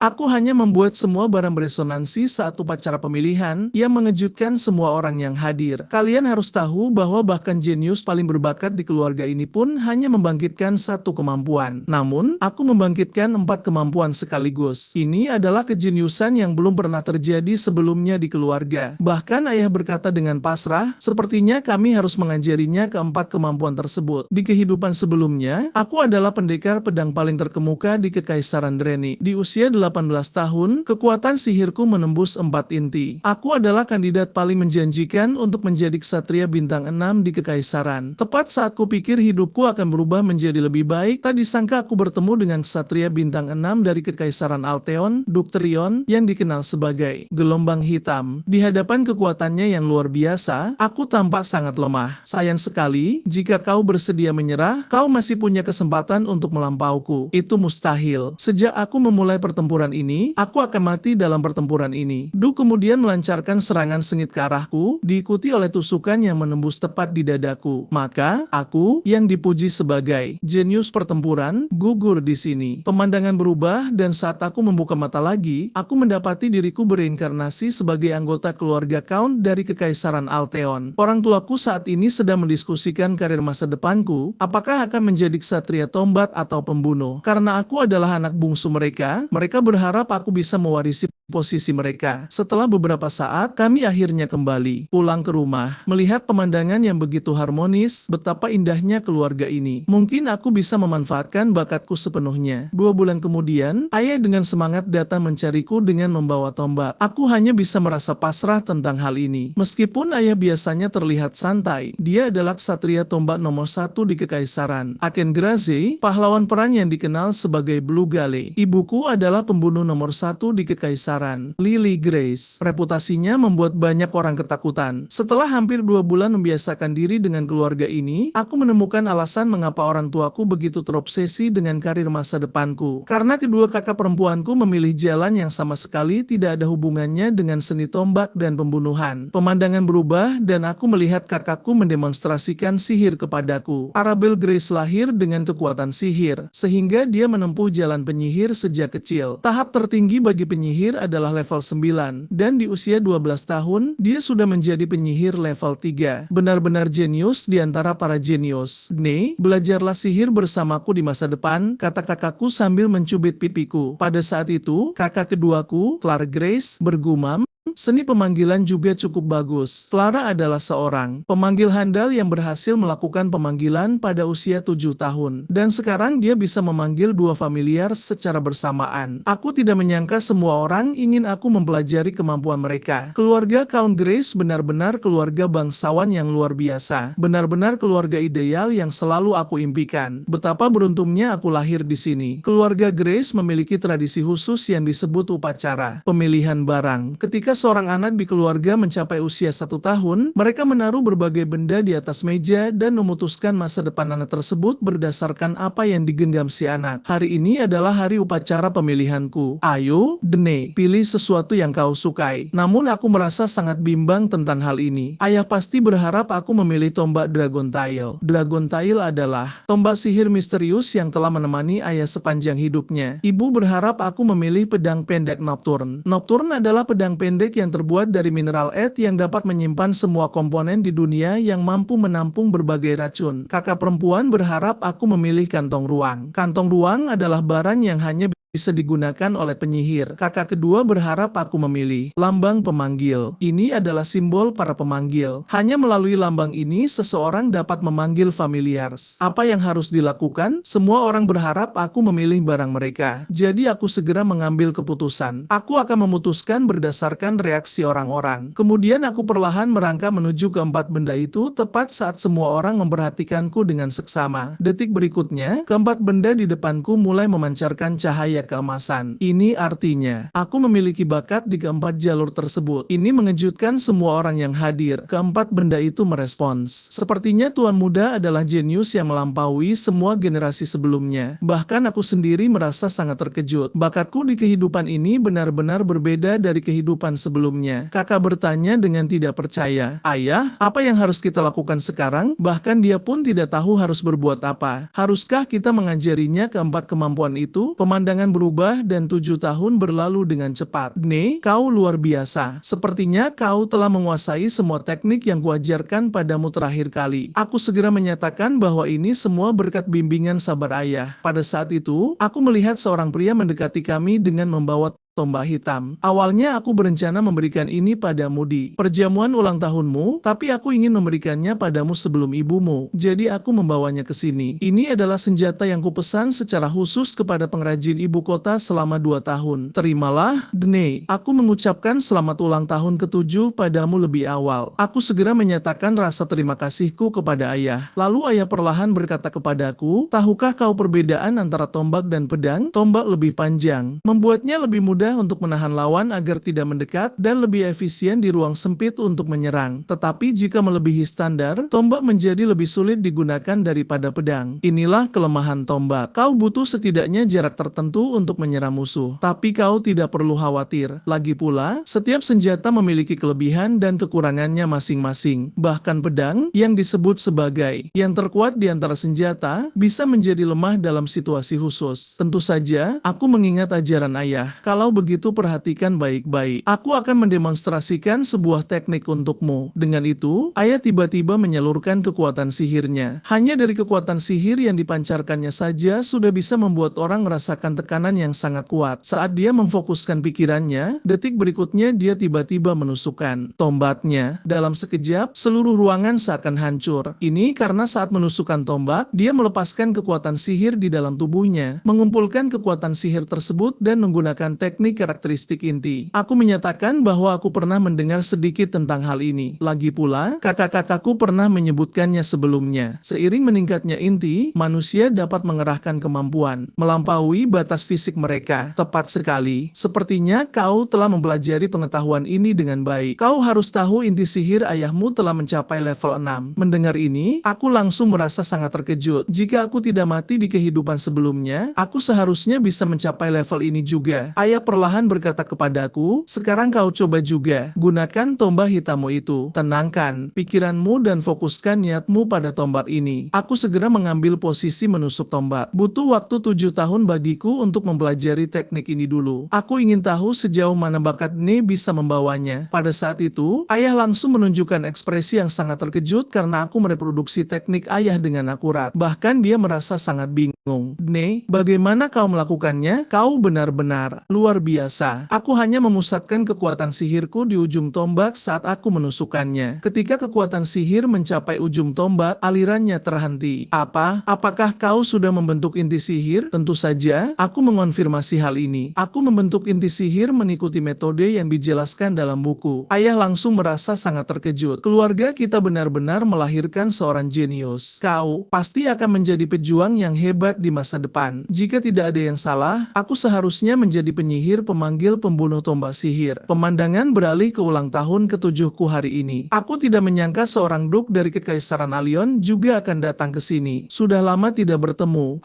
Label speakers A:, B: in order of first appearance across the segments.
A: Aku hanya membuat semua barang beresonansi saat upacara pemilihan yang mengejutkan semua orang yang hadir. Kalian harus tahu bahwa bahkan jenius paling berbakat di keluarga ini pun hanya membangkitkan satu kemampuan. Namun, aku membangkitkan 4 kemampuan sekaligus. Ini adalah kejeniusan yang belum pernah terjadi sebelumnya di keluarga. Bahkan ayah berkata dengan pasrah, sepertinya kami harus mengajarinya ke-4 kemampuan tersebut. Di kehidupan sebelumnya, aku adalah pendekar pedang paling terkemuka di Kekaisaran Dreni. Di usia 18 tahun, kekuatan sihirku menembus 4 inti. Aku adalah kandidat paling menjanjikan untuk menjadi ksatria bintang 6 di Kekaisaran. Tepat saat kupikir hidupku akan berubah menjadi lebih baik, tak disangka aku bertemu dengan ksatria bintang 6 dari Kekaisaran Alteon, Dukterion, yang dikenal sebagai gelombang hitam. Di hadapan kekuatannya yang luar biasa, aku tampak sangat lemah. Sayang sekali, jika kau bersedia menyerah, kau masih punya kesempatan untuk melampauku. Itu mustahil. Sejak aku memulai pertempuran ini, aku akan mati dalam pertempuran ini. Du kemudian melancarkan serangan sengit ke arahku, diikuti oleh tusukan yang menembus tepat di dadaku. Maka, aku, yang dipuji sebagai jenius pertempuran, gugur di sini. Pemandangan berubah dan saat aku membuka mata lagi, aku mendapati diriku bereinkarnasi sebagai anggota keluarga Count dari Kekaisaran Alteon. Orang tuaku saat ini sedang mendiskusikan karir masa depanku, apakah akan menjadi ksatria tombak atau pembunuh. Karena aku adalah anak bungsu mereka berharap aku bisa mewarisi posisi mereka. Setelah beberapa saat, kami akhirnya kembali pulang ke rumah. Melihat pemandangan yang begitu harmonis, betapa indahnya keluarga ini. Mungkin aku bisa memanfaatkan bakatku sepenuhnya. 2 bulan kemudian, ayah dengan semangat datang mencariku dengan membawa tombak. Aku hanya bisa merasa pasrah tentang hal ini. Meskipun ayah biasanya terlihat santai, dia adalah ksatria tombak nomor 1 di Kekaisaran. Aken Graze, pahlawan perang yang dikenal sebagai Blue Gale. Ibuku adalah pembunuh nomor 1 di Kekaisaran. Lily Grace. Reputasinya membuat banyak orang ketakutan. Setelah hampir 2 bulan membiasakan diri dengan keluarga ini, aku menemukan alasan mengapa orang tuaku begitu terobsesi dengan karir masa depanku. Karena kedua kakak perempuanku memilih jalan yang sama sekali tidak ada hubungannya dengan seni tombak dan pembunuhan. Pemandangan berubah dan aku melihat kakakku mendemonstrasikan sihir kepadaku. Arabelle Grace lahir dengan kekuatan sihir, sehingga dia menempuh jalan penyihir sejak kecil. Tahap tertinggi bagi penyihir adalah level 9, dan di usia 12 tahun, dia sudah menjadi penyihir level 3. Benar-benar jenius di antara para jenius. Gne, belajarlah sihir bersamaku di masa depan, kata kakakku sambil mencubit pipiku. Pada saat itu, kakak keduaku, Clara Grace, bergumam, seni pemanggilan juga cukup bagus. Clara adalah seorang pemanggil handal yang berhasil melakukan pemanggilan pada usia 7 tahun. Dan sekarang dia bisa memanggil 2 familiar secara bersamaan. Aku tidak menyangka semua orang ingin aku mempelajari kemampuan mereka. Keluarga Count Grace benar-benar keluarga bangsawan yang luar biasa. Benar-benar keluarga ideal yang selalu aku impikan. Betapa beruntungnya aku lahir di sini. Keluarga Grace memiliki tradisi khusus yang disebut upacara pemilihan barang. Ketika seorang anak di keluarga mencapai usia 1 tahun, mereka menaruh berbagai benda di atas meja dan memutuskan masa depan anak tersebut berdasarkan apa yang digenggam si anak. Hari ini adalah hari upacara pemilihanku. Ayo, Dene, pilih sesuatu yang kau sukai. Namun aku merasa sangat bimbang tentang hal ini. Ayah pasti berharap aku memilih tombak Dragon Tail. Dragon Tail adalah tombak sihir misterius yang telah menemani ayah sepanjang hidupnya. Ibu berharap aku memilih pedang pendek Nocturne. Nocturne adalah pedang pendek yang terbuat dari mineral air yang dapat menyimpan semua komponen di dunia yang mampu menampung berbagai racun. Kakak perempuan berharap aku memilih kantong ruang. Kantong ruang adalah barang yang hanya bisa digunakan oleh penyihir. Kakak kedua berharap aku memilih lambang pemanggil. Ini adalah simbol para pemanggil. Hanya melalui lambang ini seseorang dapat memanggil familiars. Apa yang harus dilakukan? Semua orang berharap aku memilih barang mereka. Jadi aku segera mengambil keputusan. Aku akan memutuskan berdasarkan reaksi orang-orang. Kemudian aku perlahan merangkak menuju ke 4 benda itu tepat saat semua orang memperhatikanku dengan seksama. Detik berikutnya, ke-4 benda di depanku mulai memancarkan cahaya keemasan. Ini artinya, aku memiliki bakat di ke-4 jalur tersebut. Ini mengejutkan semua orang yang hadir. Ke-4 benda itu merespons. Sepertinya Tuan Muda adalah jenius yang melampaui semua generasi sebelumnya. Bahkan aku sendiri merasa sangat terkejut. Bakatku di kehidupan ini benar-benar berbeda dari kehidupan sebelumnya. Kakak bertanya dengan tidak percaya. Ayah, apa yang harus kita lakukan sekarang? Bahkan dia pun tidak tahu harus berbuat apa. Haruskah kita mengajarinya ke-4 kemampuan itu? Pemandangan akan berubah dan 7 tahun berlalu dengan cepat. Dne, kau luar biasa. Sepertinya kau telah menguasai semua teknik yang kuajarkan padamu terakhir kali. Aku segera menyatakan bahwa ini semua berkat bimbingan sabar ayah. Pada saat itu, aku melihat seorang pria mendekati kami dengan membawa tombak hitam. Awalnya aku berencana memberikan ini padamu di perjamuan ulang tahunmu, tapi aku ingin memberikannya padamu sebelum ibumu. Jadi aku membawanya ke sini. Ini adalah senjata yang kupesan secara khusus kepada pengrajin ibu kota selama 2 tahun. Terimalah, Dne. Aku mengucapkan selamat ulang tahun ke-7 padamu lebih awal. Aku segera menyatakan rasa terima kasihku kepada ayah. Lalu ayah perlahan berkata kepadaku, tahukah kau perbedaan antara tombak dan pedang? Tombak lebih panjang, membuatnya lebih mudah untuk menahan lawan agar tidak mendekat dan lebih efisien di ruang sempit untuk menyerang. Tetapi jika melebihi standar, tombak menjadi lebih sulit digunakan daripada pedang. Inilah kelemahan tombak. Kau butuh setidaknya jarak tertentu untuk menyerang musuh. Tapi kau tidak perlu khawatir. Lagi pula, setiap senjata memiliki kelebihan dan kekurangannya masing-masing. Bahkan pedang, yang disebut sebagai yang terkuat di antara senjata, bisa menjadi lemah dalam situasi khusus. Tentu saja, aku mengingat ajaran ayah. Kalau begitu perhatikan baik-baik. Aku akan mendemonstrasikan sebuah teknik untukmu. Dengan itu, ayah tiba-tiba menyalurkan kekuatan sihirnya. Hanya dari kekuatan sihir yang dipancarkannya saja sudah bisa membuat orang merasakan tekanan yang sangat kuat. Saat dia memfokuskan pikirannya, detik berikutnya dia tiba-tiba menusukkan tombaknya. Dalam sekejap, seluruh ruangan seakan hancur. Ini karena saat menusukkan tombak, dia melepaskan kekuatan sihir di dalam tubuhnya, mengumpulkan kekuatan sihir tersebut dan menggunakan teknik karakteristik inti. Aku menyatakan bahwa aku pernah mendengar sedikit tentang hal ini. Lagi pula, kakak-kakakku pernah menyebutkannya sebelumnya. Seiring meningkatnya inti, manusia dapat mengerahkan kemampuan melampaui batas fisik mereka. Tepat sekali. Sepertinya kau telah mempelajari pengetahuan ini dengan baik. Kau harus tahu inti sihir ayahmu telah mencapai level 6. Mendengar ini, aku langsung merasa sangat terkejut. Jika aku tidak mati di kehidupan sebelumnya, aku seharusnya bisa mencapai level ini juga. Ayah perlahan berkata kepadaku, sekarang kau coba juga. Gunakan tombak hitammu itu. Tenangkan pikiranmu dan fokuskan niatmu pada tombak ini. Aku segera mengambil posisi menusuk tombak. Butuh waktu 7 tahun bagiku untuk mempelajari teknik ini dulu. Aku ingin tahu sejauh mana bakat Dne bisa membawanya. Pada saat itu, ayah langsung menunjukkan ekspresi yang sangat terkejut karena aku mereproduksi teknik ayah dengan akurat. Bahkan dia merasa sangat bingung. Dne, bagaimana kau melakukannya? Kau benar-benar luar biasa. Aku hanya memusatkan kekuatan sihirku di ujung tombak saat aku menusukkannya. Ketika kekuatan sihir mencapai ujung tombak, alirannya terhenti. Apakah kau sudah membentuk inti sihir? Tentu saja, aku mengonfirmasi hal ini. Aku membentuk inti sihir mengikuti metode yang dijelaskan dalam buku. Ayah langsung merasa sangat terkejut. Keluarga kita benar-benar melahirkan seorang jenius. Kau pasti akan menjadi pejuang yang hebat di masa depan. Jika tidak ada yang salah, aku seharusnya menjadi penyihir pemanggil pembunuh tombak sihir. Pemandangan beralih ke ulang tahun ke-7ku hari ini. Aku tidak menyangka seorang duk dari Kekaisaran Alion juga akan datang ke sini. Sudah lama tidak bertemu.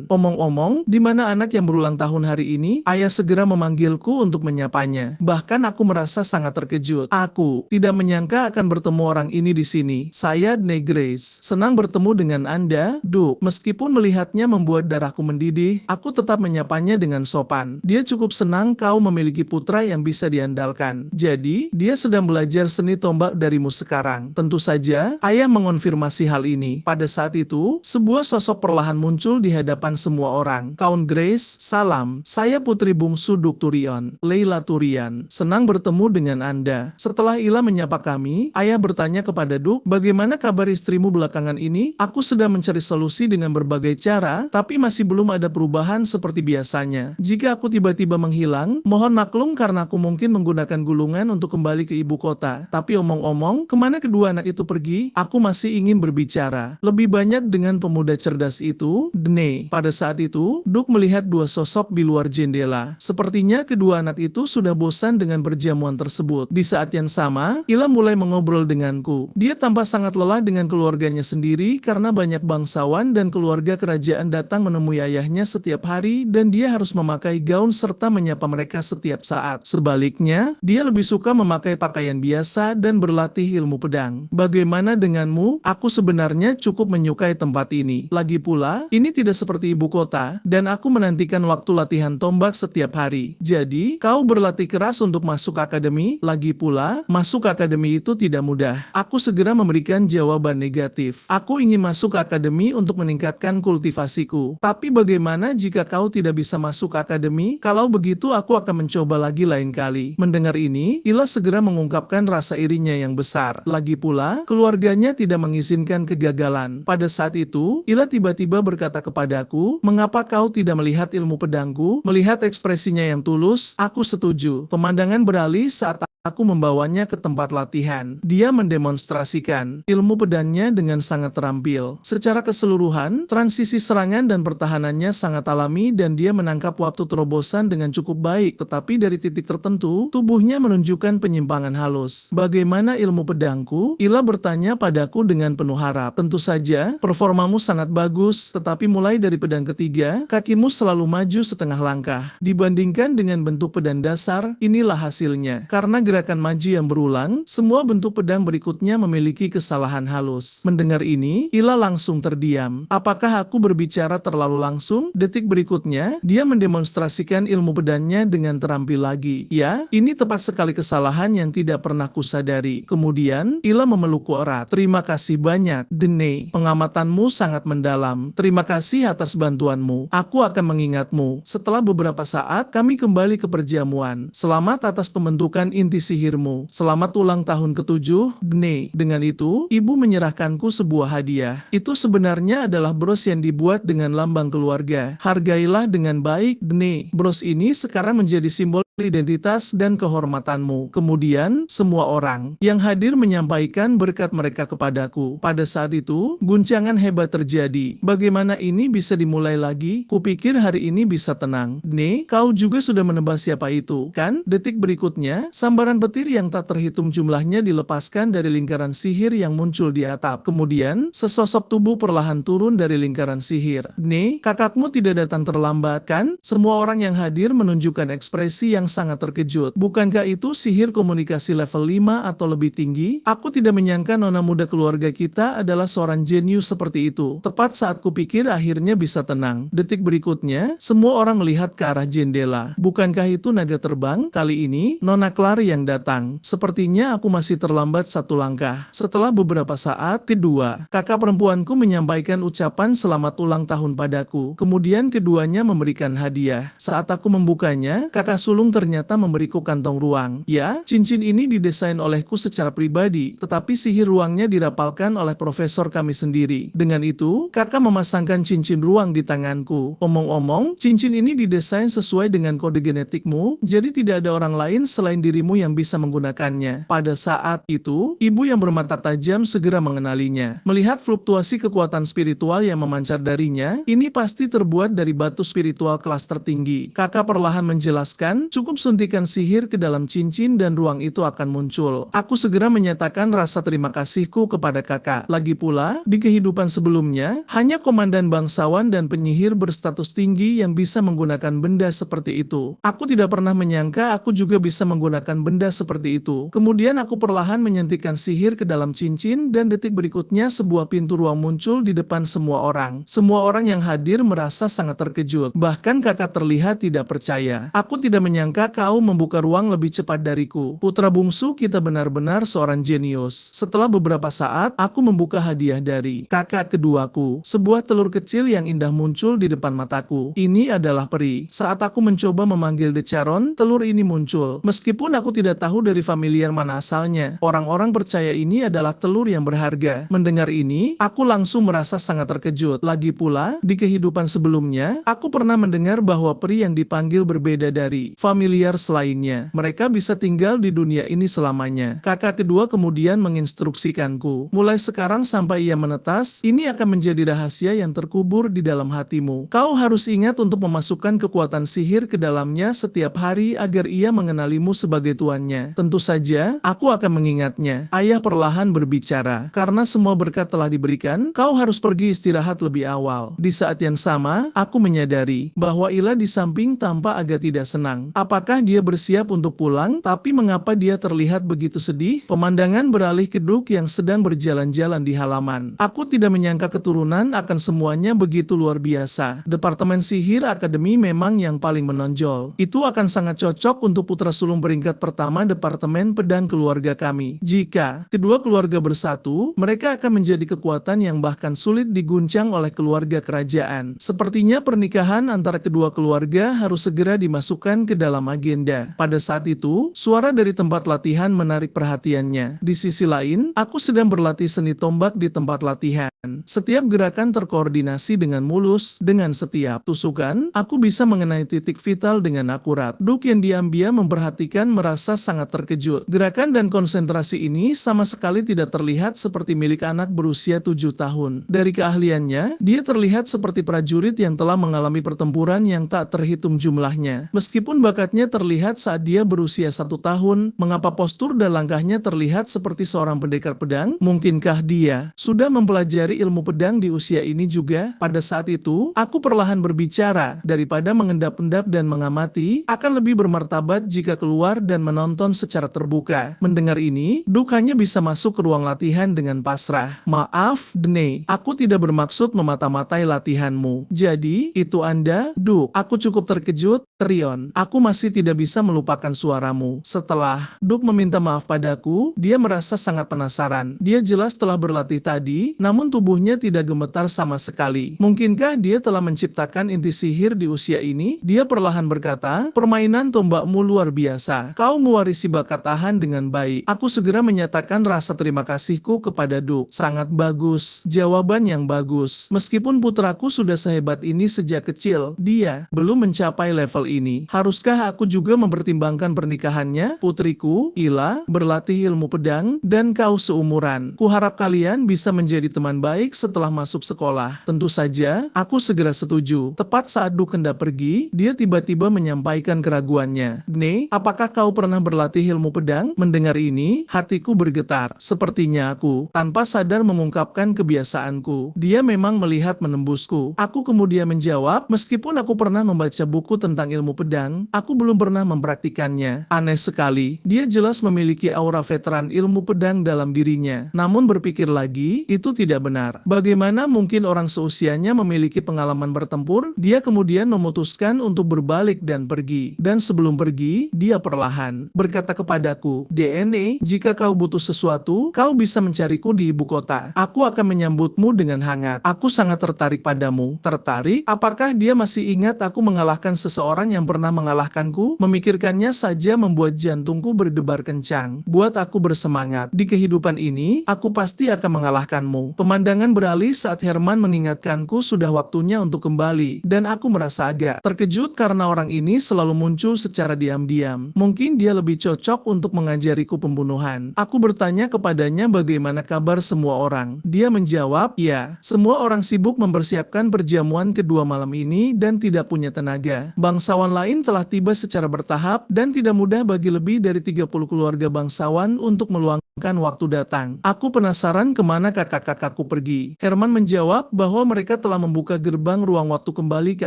A: Omong-omong, di mana anak yang berulang tahun hari ini? Ayah segera memanggilku untuk menyapanya. Bahkan aku merasa sangat terkejut. Aku tidak menyangka akan bertemu orang ini di sini. Saya Dne Grace. Senang bertemu dengan Anda, Duk. Meskipun melihatnya membuat darahku mendidih, aku tetap menyapanya dengan sopan. Dia cukup senang kau memiliki putra yang bisa diandalkan. Jadi, dia sedang belajar seni tombak darimu sekarang. Tentu saja, ayah mengonfirmasi hal ini. Pada saat itu, sebuah sosok perlahan muncul di hadapan semua orang. Count Grace, salam. Saya putri bungsu Duk Turion, Leila Turian. Senang bertemu dengan Anda. Setelah Ila menyapa kami, ayah bertanya kepada Duk, bagaimana kabar istrimu belakangan ini? Aku sedang mencari solusi dengan berbagai cara, tapi masih belum ada perubahan seperti biasanya. Jika aku tiba-tiba menghilang, mohon maklum karena aku mungkin menggunakan gulungan untuk kembali ke ibu kota. Tapi omong-omong, kemana kedua anak itu pergi? Aku masih ingin berbicara lebih banyak dengan pemuda cerdas itu, Dne. Pada saat itu, Duk melihat dua sosok di luar jendela. Sepertinya kedua anak itu sudah bosan dengan perjamuan tersebut. Di saat yang sama, Ila mulai mengobrol denganku. Dia tampak sangat lelah dengan keluarganya sendiri karena banyak bangsawan dan keluarga kerajaan datang menemui ayahnya setiap hari dan dia harus memakai gaun serta menyapa mereka setiap saat. Sebaliknya, dia lebih suka memakai pakaian biasa dan berlatih ilmu pedang. Bagaimana denganmu? Aku sebenarnya cukup menyukai tempat ini. Lagi pula, ini tidak seperti ibu kota, dan aku menantikan waktu latihan tombak setiap hari. Jadi, kau berlatih keras untuk masuk akademi? Lagi pula, masuk akademi itu tidak mudah. Aku segera memberikan jawaban negatif. Aku ingin masuk akademi untuk meningkatkan kultivasiku. Tapi bagaimana jika kau tidak bisa masuk akademi? Kalau begitu aku akan mencoba lagi lain kali. Mendengar ini, Ila segera mengungkapkan rasa irinya yang besar. Lagi pula, keluarganya tidak mengizinkan kegagalan. Pada saat itu, Ila tiba-tiba berkata kepadaku, "Mengapa kau tidak melihat ilmu pedangku?" Melihat ekspresinya yang tulus, aku setuju. Pemandangan beralih saat aku membawanya ke tempat latihan. Dia mendemonstrasikan ilmu pedangnya dengan sangat terampil. Secara keseluruhan, transisi serangan dan pertahanannya sangat alami dan dia menangkap waktu terobosan dengan cukup baik. Tetapi dari titik tertentu, tubuhnya menunjukkan penyimpangan halus. Bagaimana ilmu pedangku? Ila bertanya padaku dengan penuh harap. Tentu saja, performamu sangat bagus, tetapi mulai dari pedang ketiga, kakimu selalu maju setengah langkah. Dibandingkan dengan bentuk pedang dasar, inilah hasilnya. Karena gerakan maju yang berulang, semua bentuk pedang berikutnya memiliki kesalahan halus. Mendengar ini, Ila langsung terdiam. Apakah aku berbicara terlalu langsung? Detik berikutnya, dia mendemonstrasikan ilmu pedangnya dengan terampil lagi. Ya, ini tepat sekali kesalahan yang tidak pernah kusadari. Kemudian, Ila memelukku erat. Terima kasih banyak, Dene. Pengamatanmu sangat mendalam. Terima kasih atas bantuanmu. Aku akan mengingatmu. Setelah beberapa saat, kami kembali ke perjamuan. Selamat atas pembentukan inti sihirmu. Selamat ulang tahun ke-7, Dene. Dengan itu, ibu menyerahkanku sebuah hadiah. Itu sebenarnya adalah bros yang dibuat dengan lambang keluarga. Hargailah dengan baik, Dene. Bros ini sekarang menjadi simbol identitas dan kehormatanmu. Kemudian, semua orang yang hadir menyampaikan berkat mereka kepadaku. Pada saat itu, guncangan hebat terjadi. Bagaimana ini bisa dimulai lagi? Kupikir hari ini bisa tenang. Dene, kau juga sudah menebak siapa itu, kan? Detik berikutnya, sambaran petir yang tak terhitung jumlahnya dilepaskan dari lingkaran sihir yang muncul di atap. Kemudian, sesosok tubuh perlahan turun dari lingkaran sihir. Dene, kakakmu tidak datang terlambat, kan? Semua orang yang hadir menunjukkan ekspresi yang sangat terkejut. Bukankah itu sihir komunikasi level 5 atau lebih tinggi? Aku tidak menyangka nona muda keluarga kita adalah seorang jenius seperti itu. Tepat saat kupikir akhirnya bisa tenang. Detik berikutnya, semua orang melihat ke arah jendela. Bukankah itu naga terbang? Kali ini, Nona Clary yang datang. Sepertinya aku masih terlambat satu langkah. Setelah beberapa saat, kedua kakak perempuanku menyampaikan ucapan selamat ulang tahun padaku. Kemudian keduanya memberikan hadiah. Saat aku membukanya, kakak sulung ternyata memberiku kantong ruang. Ya, cincin ini didesain olehku secara pribadi, tetapi sihir ruangnya dirapalkan oleh profesor kami sendiri. Dengan itu, kakak memasangkan cincin ruang di tanganku. Omong-omong, cincin ini didesain sesuai dengan kode genetikmu, jadi tidak ada orang lain selain dirimu yang bisa menggunakannya. Pada saat itu, ibu yang bermata tajam segera mengenalinya. Melihat fluktuasi kekuatan spiritual yang memancar darinya, ini pasti terbuat dari batu spiritual kelas tertinggi. Kakak perlahan menjelaskan, cukup suntikan sihir ke dalam cincin dan ruang itu akan muncul. Aku segera menyatakan rasa terima kasihku kepada kakak. Lagi pula, di kehidupan sebelumnya, hanya komandan bangsawan dan penyihir berstatus tinggi yang bisa menggunakan benda seperti itu. Aku tidak pernah menyangka aku juga bisa menggunakan benda seperti itu. Kemudian aku perlahan menyuntikkan sihir ke dalam cincin dan detik berikutnya sebuah pintu ruang muncul di depan semua orang. Semua orang yang hadir merasa sangat terkejut. Bahkan kakak terlihat tidak percaya. Aku tidak menyangka kau membuka ruang lebih cepat dariku. Putra bungsu kita benar-benar seorang jenius. Setelah beberapa saat, aku membuka hadiah dari kakak keduaku. Sebuah telur kecil yang indah muncul di depan mataku. Ini adalah peri. Saat aku mencoba memanggil Decaron, telur ini muncul. Meskipun aku tidak tahu dari familiar mana asalnya, orang-orang percaya ini adalah telur yang berharga. Mendengar ini, aku langsung merasa sangat terkejut. Lagi pula, di kehidupan sebelumnya, aku pernah mendengar bahwa peri yang dipanggil berbeda dari familiar familiar selainnya. Mereka bisa tinggal di dunia ini selamanya. Kakak kedua kemudian menginstruksikanku. Mulai sekarang sampai ia menetas, ini akan menjadi rahasia yang terkubur di dalam hatimu. Kau harus ingat untuk memasukkan kekuatan sihir ke dalamnya setiap hari agar ia mengenalimu sebagai tuannya. Tentu saja, aku akan mengingatnya. Ayah perlahan berbicara. Karena semua berkat telah diberikan, kau harus pergi istirahat lebih awal. Di saat yang sama, aku menyadari bahwa Ila di samping tampak agak tidak senang. Apakah dia bersiap untuk pulang? Tapi mengapa dia terlihat begitu sedih? Pemandangan beralih ke Duke yang sedang berjalan-jalan di halaman. Aku tidak menyangka keturunan akan semuanya begitu luar biasa. Departemen sihir akademi memang yang paling menonjol. Itu akan sangat cocok untuk putra sulung peringkat pertama departemen pedang keluarga kami. Jika kedua keluarga bersatu, mereka akan menjadi kekuatan yang bahkan sulit diguncang oleh keluarga kerajaan. Sepertinya pernikahan antara kedua keluarga harus segera dimasukkan ke dalam agenda. Pada saat itu, suara dari tempat latihan menarik perhatiannya. Di sisi lain, aku sedang berlatih seni tombak di tempat latihan. Setiap gerakan terkoordinasi dengan mulus. Dengan setiap tusukan, aku bisa mengenai titik vital dengan akurat. Duke yang diam-diam memperhatikan merasa sangat terkejut. Gerakan dan konsentrasi ini sama sekali tidak terlihat seperti milik anak berusia 7 tahun. Dari keahliannya, dia terlihat seperti prajurit yang telah mengalami pertempuran yang tak terhitung jumlahnya. Meskipun bakatnya terlihat saat dia berusia 1 tahun, mengapa postur dan langkahnya terlihat seperti seorang pendekar pedang? Mungkinkah dia sudah mempelajari ilmu pedang di usia ini juga? Pada saat itu, aku perlahan berbicara. Daripada mengendap-endap dan mengamati, akan lebih bermartabat jika keluar dan menonton secara terbuka. Mendengar ini, Duke hanya bisa masuk ke ruang latihan dengan pasrah. Maaf, Dene, aku tidak bermaksud memata-matai latihanmu. Jadi, itu Anda, Duke. Aku cukup terkejut, Terion. Aku masih tidak bisa melupakan suaramu. Setelah Duke meminta maaf padaku, dia merasa sangat penasaran. Dia jelas telah berlatih tadi, namun tubuhnya tidak gemetar sama sekali. Mungkinkah dia telah menciptakan inti sihir di usia ini? Dia perlahan berkata, permainan tombakmu luar biasa. Kau mewarisi bakat tahan dengan baik. Aku segera menyatakan rasa terima kasihku kepada Duke. Sangat bagus. Jawaban yang bagus. Meskipun putraku sudah sehebat ini sejak kecil, dia belum mencapai level ini. Haruskah aku juga mempertimbangkan pernikahannya? Putriku, Ila, berlatih ilmu pedang, dan kau seumuran. Kuharap kalian bisa menjadi teman baik setelah masuk sekolah. Tentu saja, aku segera setuju. Tepat saat Duke hendak pergi, dia tiba-tiba menyampaikan keraguannya. Dene, apakah kau pernah berlatih ilmu pedang? Mendengar ini, hatiku bergetar. Sepertinya aku, tanpa sadar mengungkapkan kebiasaanku. Dia memang melihat menembusku. Aku kemudian menjawab, meskipun aku pernah membaca buku tentang ilmu pedang, aku belum pernah mempraktikannya. Aneh sekali, dia jelas memiliki aura veteran ilmu pedang dalam dirinya. Namun berpikir lagi, itu tidak benar. Bagaimana mungkin orang seusianya memiliki pengalaman bertempur? Dia kemudian memutuskan untuk berbalik dan pergi. Dan sebelum pergi, dia perlahan berkata kepadaku, DNA, jika kau butuh sesuatu, kau bisa mencariku di ibu kota. Aku akan menyambutmu dengan hangat. Aku sangat tertarik padamu. Tertarik? Apakah dia masih ingat aku mengalahkan seseorang yang pernah mengalahkanku? Memikirkannya saja membuat jantungku berdebar kencang. Buat aku bersemangat. Di kehidupan ini, aku pasti akan mengalahkanmu. Pemandangan beralih saat Herman mengingatkanku sudah waktunya untuk kembali. Dan aku merasa agak terkejut karena orang ini selalu muncul secara diam-diam. Mungkin dia lebih cocok untuk mengajariku pembunuhan. Aku bertanya kepadanya bagaimana kabar semua orang. Dia menjawab, ya, semua orang sibuk mempersiapkan perjamuan kedua malam ini dan tidak punya tenaga. Bangsawan lain telah tiba secara bertahap dan tidak mudah bagi lebih dari 30 keluarga bangsawan untuk meluangkan waktu datang. Aku penasaran kemana kakak-kakakku pergi. Herman menjawab bahwa mereka telah membuka gerbang ruang waktu kembali ke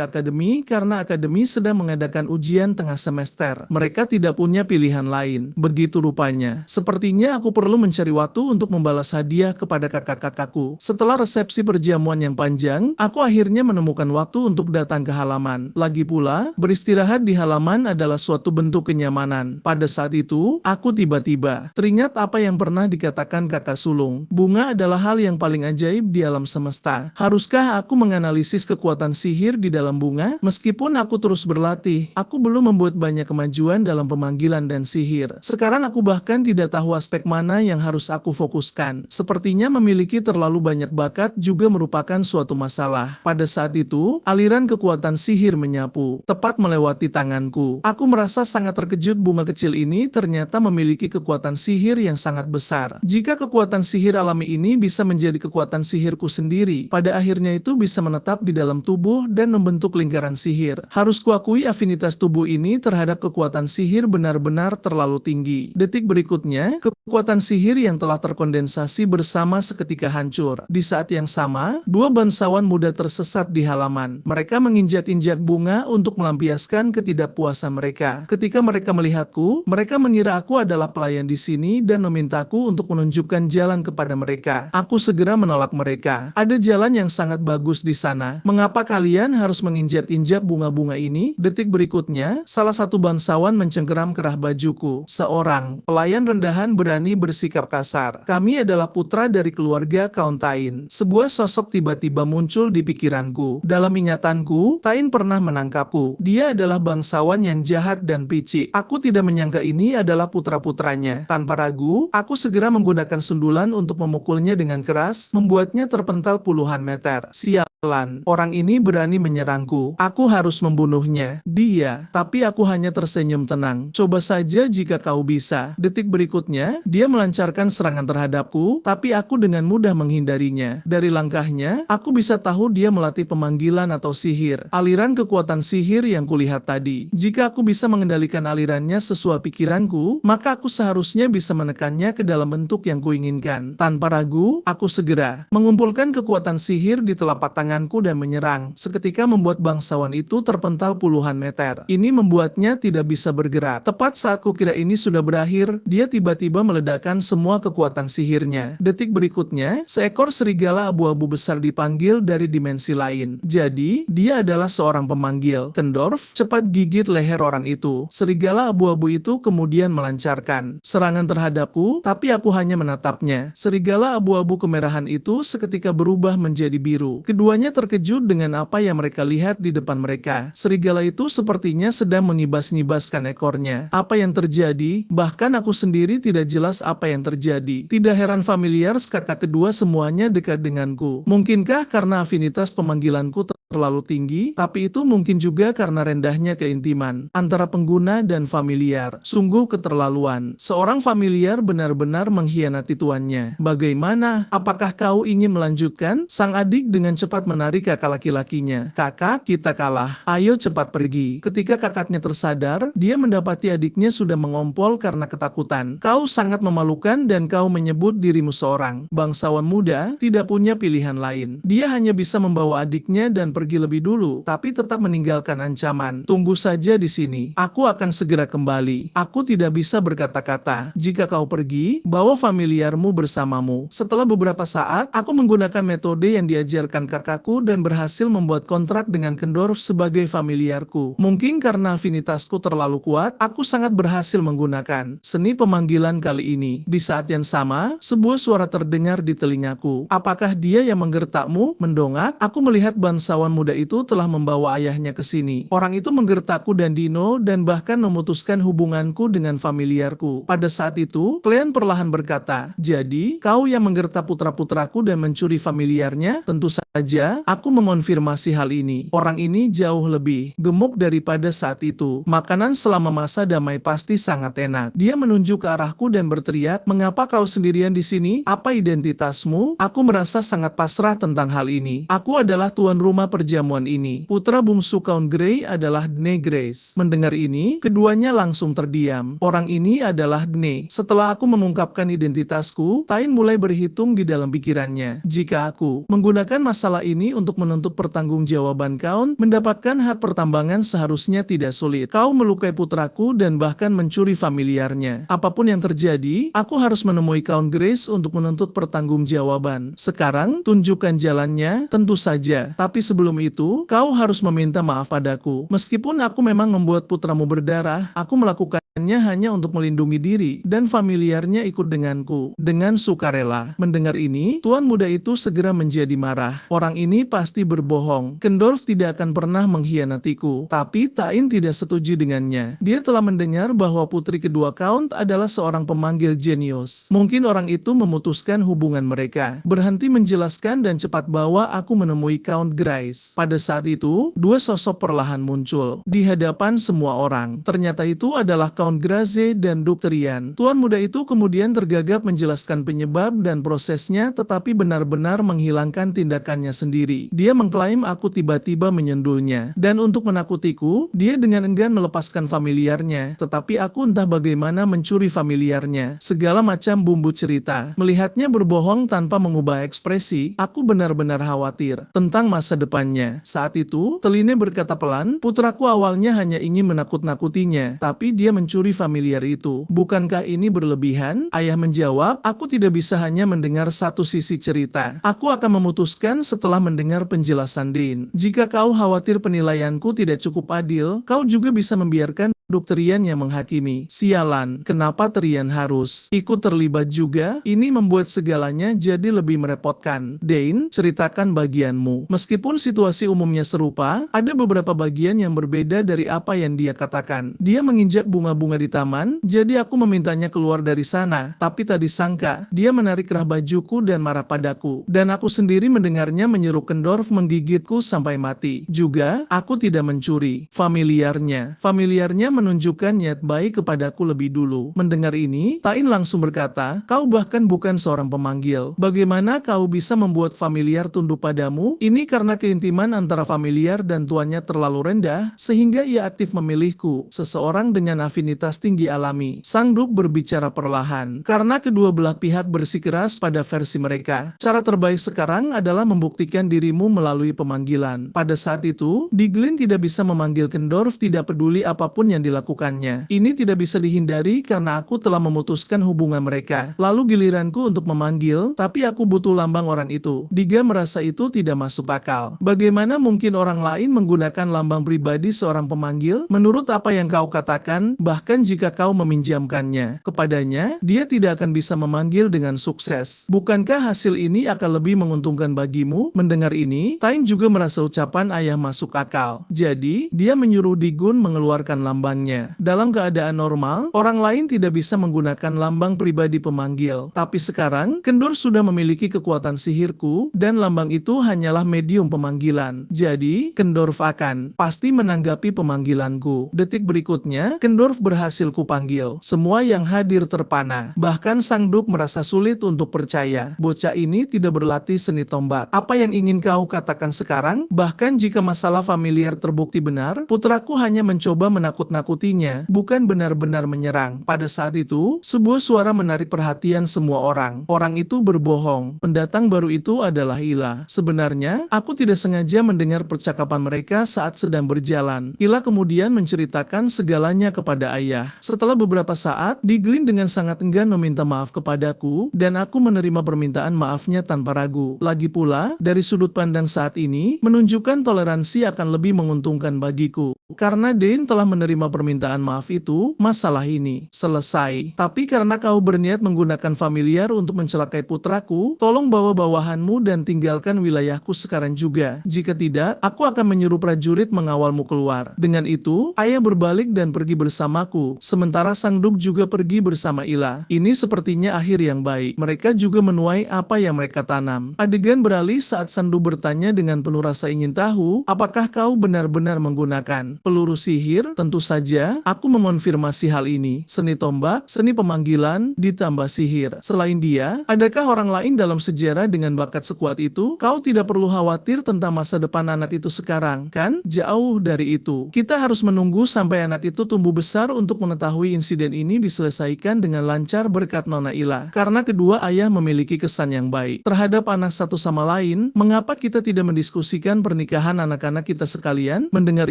A: akademi karena akademi sedang mengadakan ujian tengah semester. Mereka tidak punya pilihan lain. Begitu rupanya. Sepertinya aku perlu mencari waktu untuk membalas hadiah kepada kakak-kakakku. Setelah resepsi perjamuan yang panjang, aku akhirnya menemukan waktu untuk datang ke halaman. Lagi pula, beristirahat di halaman adalah suatu bentuk kenyamanan. Pada saat itu, aku tiba-tiba teringat apa yang pernah dikatakan kakak sulung. Bunga adalah hal yang paling ajaib di alam semesta. Haruskah aku menganalisis kekuatan sihir di dalam bunga? Meskipun aku terus berlatih, aku belum membuat banyak kemajuan dalam pemanggilan dan sihir. Sekarang aku bahkan tidak tahu aspek mana yang harus aku fokuskan. Sepertinya memiliki terlalu banyak bakat juga merupakan suatu masalah. Pada saat itu, aliran kekuatan sihir menyapu, tepat melewati tanganku. bajuku. Aku merasa sangat terkejut, bunga kecil ini ternyata memiliki kekuatan sihir yang sangat besar. Jika kekuatan sihir alami ini bisa menjadi kekuatan sihirku sendiri, pada akhirnya itu bisa menetap di dalam tubuh dan membentuk lingkaran sihir. Harus kuakui afinitas tubuh ini terhadap kekuatan sihir benar-benar terlalu tinggi. Detik berikutnya, kekuatan sihir yang telah terkondensasi bersama seketika hancur. Di saat yang sama, dua bangsawan muda tersesat di halaman. Mereka menginjak-injak bunga untuk melampiaskan ketidakpuasan mereka. Ketika mereka melihatku, mereka mengira aku adalah pelayan di sini dan memintaku untuk menunjukkan jalan kepada mereka. Aku segera menolak mereka. Ada jalan yang sangat bagus di sana. Mengapa kalian harus menginjak-injak bunga-bunga ini? Detik berikutnya, salah satu bangsawan mencengkeram kerah bajuku. Seorang pelayan rendahan berani bersikap kasar. Kami adalah putra dari keluarga Kaun Tain. Sebuah sosok tiba-tiba muncul di pikiranku. Dalam ingatanku, Tain pernah menangkapku. Dia adalah bangsawan yang jahat dan picik. Aku tidak menyangka ini adalah putra-putranya. Tanpa ragu, aku segera menggunakan sundulan untuk memukulnya dengan keras, membuatnya terpental puluhan meter. Sialan, orang ini berani menyerangku. Aku harus membunuhnya. Dia, tapi aku hanya tersenyum tenang. Coba saja jika kau bisa. Detik berikutnya, dia melancarkan serangan terhadapku, tapi aku dengan mudah menghindarinya. Dari langkahnya, aku bisa tahu dia melatih pemanggilan atau sihir. Aliran kekuatan sihir yang kulihat tadi. Jika aku bisa mengendalikan alirannya sesuai pikiranku, maka aku seharusnya bisa menekannya ke dalam bentuk yang kuinginkan. Tanpa ragu, aku segera mengumpulkan kekuatan sihir di telapak tanganku dan menyerang. Seketika membuat bangsawan itu terpental puluhan meter. Ini membuatnya tidak bisa bergerak. Tepat saat kukira ini sudah berakhir, dia tiba-tiba meledakkan semua kekuatan sihirnya. Detik berikutnya, seekor serigala abu-abu besar dipanggil dari dimensi lain. Jadi, dia adalah seorang pemanggil. Kendorf cepat gigit leher orang itu. Serigala abu-abu itu kemudian melancarkan serangan terhadapku, tapi aku hanya menatapnya. Serigala abu-abu kemerahan itu seketika berubah menjadi biru. Keduanya terkejut dengan apa yang mereka lihat di depan mereka. Serigala itu sepertinya sedang mengibas-ngibaskan ekornya. Apa yang terjadi? Bahkan aku sendiri tidak jelas apa yang terjadi. Tidak heran familiar kakak kedua semuanya dekat denganku. Mungkinkah karena afinitas pemanggilanku terlalu tinggi, tapi itu mungkin juga karena rendahnya keintiman antara pengguna dan familiar. Sungguh keterlaluan. Seorang familiar benar-benar mengkhianati tuannya. Bagaimana? Apakah kau ingin melanjutkan? Sang adik dengan cepat menarik kakak laki-lakinya. Kakak, kita kalah. Ayo cepat pergi. Ketika kakaknya tersadar, dia mendapati adiknya sudah mengompol karena ketakutan. Kau sangat memalukan dan kau menyebut dirimu seorang bangsawan muda, tidak punya pilihan lain. Dia hanya bisa membawa adiknya dan pergi lebih dulu, tapi tetap meninggalkan ancaman. Tunggu saja di sini. Aku akan segera kembali. Aku tidak bisa berkata-kata. Jika kau pergi, bawa familiarmu bersamamu. Setelah beberapa saat, aku menggunakan metode yang diajarkan kakakku dan berhasil membuat kontrak dengan Kendorf sebagai familiarku. Mungkin karena afinitasku terlalu kuat, aku sangat berhasil menggunakan seni pemanggilan kali ini. Di saat yang sama, sebuah suara terdengar di telingaku. Apakah dia yang menggertakmu? Mendongak, aku melihat bangsawan muda itu telah membawa ayahnya ke sini. Orang itu menggertakku dan Dino dan bahkan memutuskan hubunganku dengan familiarku. Pada saat itu, Klean perlahan berkata, jadi, kau yang menggertak putra-putraku dan mencuri familiarnya? Tentu saja, aku mengonfirmasi hal ini. Orang ini jauh lebih gemuk daripada saat itu. Makanan selama masa damai pasti sangat enak. Dia menunjuk ke arahku dan berteriak, mengapa kau sendirian di sini? Apa identitasmu? Aku merasa sangat pasrah tentang hal ini. Aku adalah tuan rumah perjamuan ini. Putra bungsu Count Grey adalah Dne Grace. Mendengar ini, keduanya langsung terdiam. Orang ini adalah Dne. Setelah aku mengungkapkan identitasku, Tain mulai berhitung di dalam pikirannya. Jika aku menggunakan masalah ini untuk menuntut pertanggungjawaban Count, mendapatkan hak pertambangan seharusnya tidak sulit. Kau melukai putraku dan bahkan mencuri familiarnya. Apapun yang terjadi, aku harus menemui Count Grace untuk menuntut pertanggungjawaban. Sekarang, tunjukkan jalannya, tentu saja. Tapi sebelum itu, kau harus meminta maaf padaku. Meskipun aku memang membuat putramu berdarah, aku melakukannya hanya untuk melindungi diri, dan familiarnya ikut denganku. Dengan sukarela. Mendengar ini, tuan muda itu segera menjadi marah. Orang ini pasti berbohong. Kendorf tidak akan pernah mengkhianatiku. Tapi Tain tidak setuju dengannya. Dia telah mendengar bahwa putri kedua Count adalah seorang pemanggil jenius. Mungkin orang itu memutuskan hubungan mereka. Berhenti menjelaskan dan cepat bawa aku menemui Count Grice. Pada saat itu, dua sosok perlahan muncul di hadapan semua orang. Ternyata itu adalah Count Graze dan Dr. Ian. Tuan muda itu kemudian tergagap menjelaskan penyebab dan prosesnya, tetapi benar-benar menghilangkan tindakannya sendiri. Dia mengklaim aku tiba-tiba menyendulnya. Dan untuk menakutiku, dia dengan enggan melepaskan familiarnya. Tetapi aku entah bagaimana mencuri familiarnya. Segala macam bumbu cerita. Melihatnya berbohong tanpa mengubah ekspresi, aku benar-benar khawatir tentang masa depannya. Saat itu, Teline berkata pelan, putraku awalnya hanya ingin menakut-nakutinya, tapi dia mencuri familiar itu. Bukankah ini berlebihan? Ayah menjawab, aku tidak bisa hanya mendengar satu sisi cerita. Aku akan memutuskan setelah mendengar penjelasan Dean. Jika kau khawatir penilaianku tidak cukup adil, kau juga bisa membiarkan Dr. Ian yang menghakimi. Sialan, kenapa Terian harus ikut terlibat juga? Ini membuat segalanya jadi lebih merepotkan. Dane, ceritakan bagianmu. Meskipun situasi umumnya serupa, ada beberapa bagian yang berbeda dari apa yang dia katakan. Dia menginjak bunga-bunga di taman, jadi aku memintanya keluar dari sana. Tapi tak disangka, dia menarik kerah bajuku dan marah padaku. Dan aku sendiri mendengarnya menyuruh Kendorf menggigitku sampai mati. Juga, aku tidak mencuri familiarnya. Familiarnya menunjukkan niat baik kepadaku lebih dulu. Mendengar ini, Tain langsung berkata, kau bahkan bukan seorang pemanggil. Bagaimana kau bisa membuat familiar tunduk padamu? Ini karena keintiman antara familiar dan tuannya terlalu rendah, sehingga ia aktif memilihku, seseorang dengan afinitas tinggi alami. Sang Duk berbicara perlahan, karena kedua belah pihak bersikeras pada versi mereka. Cara terbaik sekarang adalah membuktikan dirimu melalui pemanggilan. Pada saat itu, Diglin tidak bisa memanggil Kendorf tidak peduli apapun yang dilakukannya. Ini tidak bisa dihindari karena aku telah memutuskan hubungan mereka. Lalu giliranku untuk memanggil, tapi aku butuh lambang orang itu. Diga merasa itu tidak masuk akal. Bagaimana mungkin orang lain menggunakan lambang pribadi seorang pemanggil? Menurut apa yang kau katakan, bahkan jika kau meminjamkannya kepadanya, dia tidak akan bisa memanggil dengan sukses. Bukankah hasil ini akan lebih menguntungkan bagimu? Mendengar ini, Tain juga merasa ucapan ayah masuk akal. Jadi, dia menyuruh Digun mengeluarkan lambangnya. Dalam keadaan normal, orang lain tidak bisa menggunakan lambang pribadi pemanggil. Tapi sekarang, Kendor sudah memiliki kekuatan sihirku, dan lambang itu hanyalah medium pemanggilan. Jadi, Kendorf akan pasti menanggapi pemanggilanku. Detik berikutnya, Kendorf berhasil kupanggil. Semua yang hadir terpana. Bahkan Sang Duk merasa sulit untuk percaya. Bocah ini tidak berlatih seni tombak. Apa yang ingin kau katakan sekarang? Bahkan jika masalah familiar terbukti benar, putraku hanya mencoba menakut-nakutinya, bukan benar-benar menyerang. Pada saat itu, sebuah suara menarik perhatian semua orang. Orang itu berbohong. Pendatang baru itu adalah Ila. Sebenarnya, aku tidak sengaja mendengar percakapan mereka saat sedang berjalan. Ila kemudian menceritakan segalanya kepada ayah. Setelah beberapa saat, Diglin dengan sangat enggan meminta maaf kepadaku, dan aku menerima permintaan maafnya tanpa ragu. Lagi pula, dari sudut pandang saat ini, menunjukkan toleransi akan lebih menguntungkan bagiku. Karena Dane telah menerima permintaan maaf itu, masalah ini selesai. Tapi karena kau berniat menggunakan familiar untuk mencelakai putraku, tolong bawa bawahanmu dan tinggalkan wilayahku sekarang juga. Jika tidak, aku akan menyuruh prajurit mengawalmu keluar. Dengan itu, ayah berbalik dan pergi bersamaku, sementara Sang Duk juga pergi bersama Ila. Ini sepertinya akhir yang baik. Mereka juga menuai apa yang mereka tanam. Adegan beralih saat Sang Duk bertanya dengan penuh rasa ingin tahu, apakah kau benar-benar menggunakan peluru sihir? Tentu saja, aku mengonfirmasi hal ini. Seni tombak, seni pemanggilan, ditambah sihir. Selain dia, adakah orang lain dalam sejarah dengan bakat sekuat itu? Kau tidak perlu khawatir tentang masa depan anak itu sekarang, kan? Jauh dari itu. Kita harus menunggu sampai anak itu tumbuh besar untuk mengetahui insiden ini diselesaikan dengan lancar berkat Nona Ila. Karena kedua ayah memiliki kesan yang baik terhadap anak satu sama lain, mengapa kita tidak mendiskusikan pernikahan anak-anak kita sekalian? Mendengar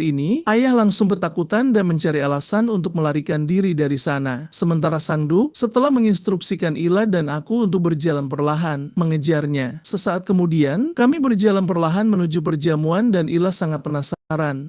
A: ini, ayah langsung ketakutan dan mencari alasan untuk melarikan diri dari sana. Sementara Sang Duk, setelah menginstruksikan Ila dan aku untuk berjalan perlahan, mengejarnya. Sesaat kemudian, kami berjalan perlahan menuju perjamuan dan Ila sangat penasaran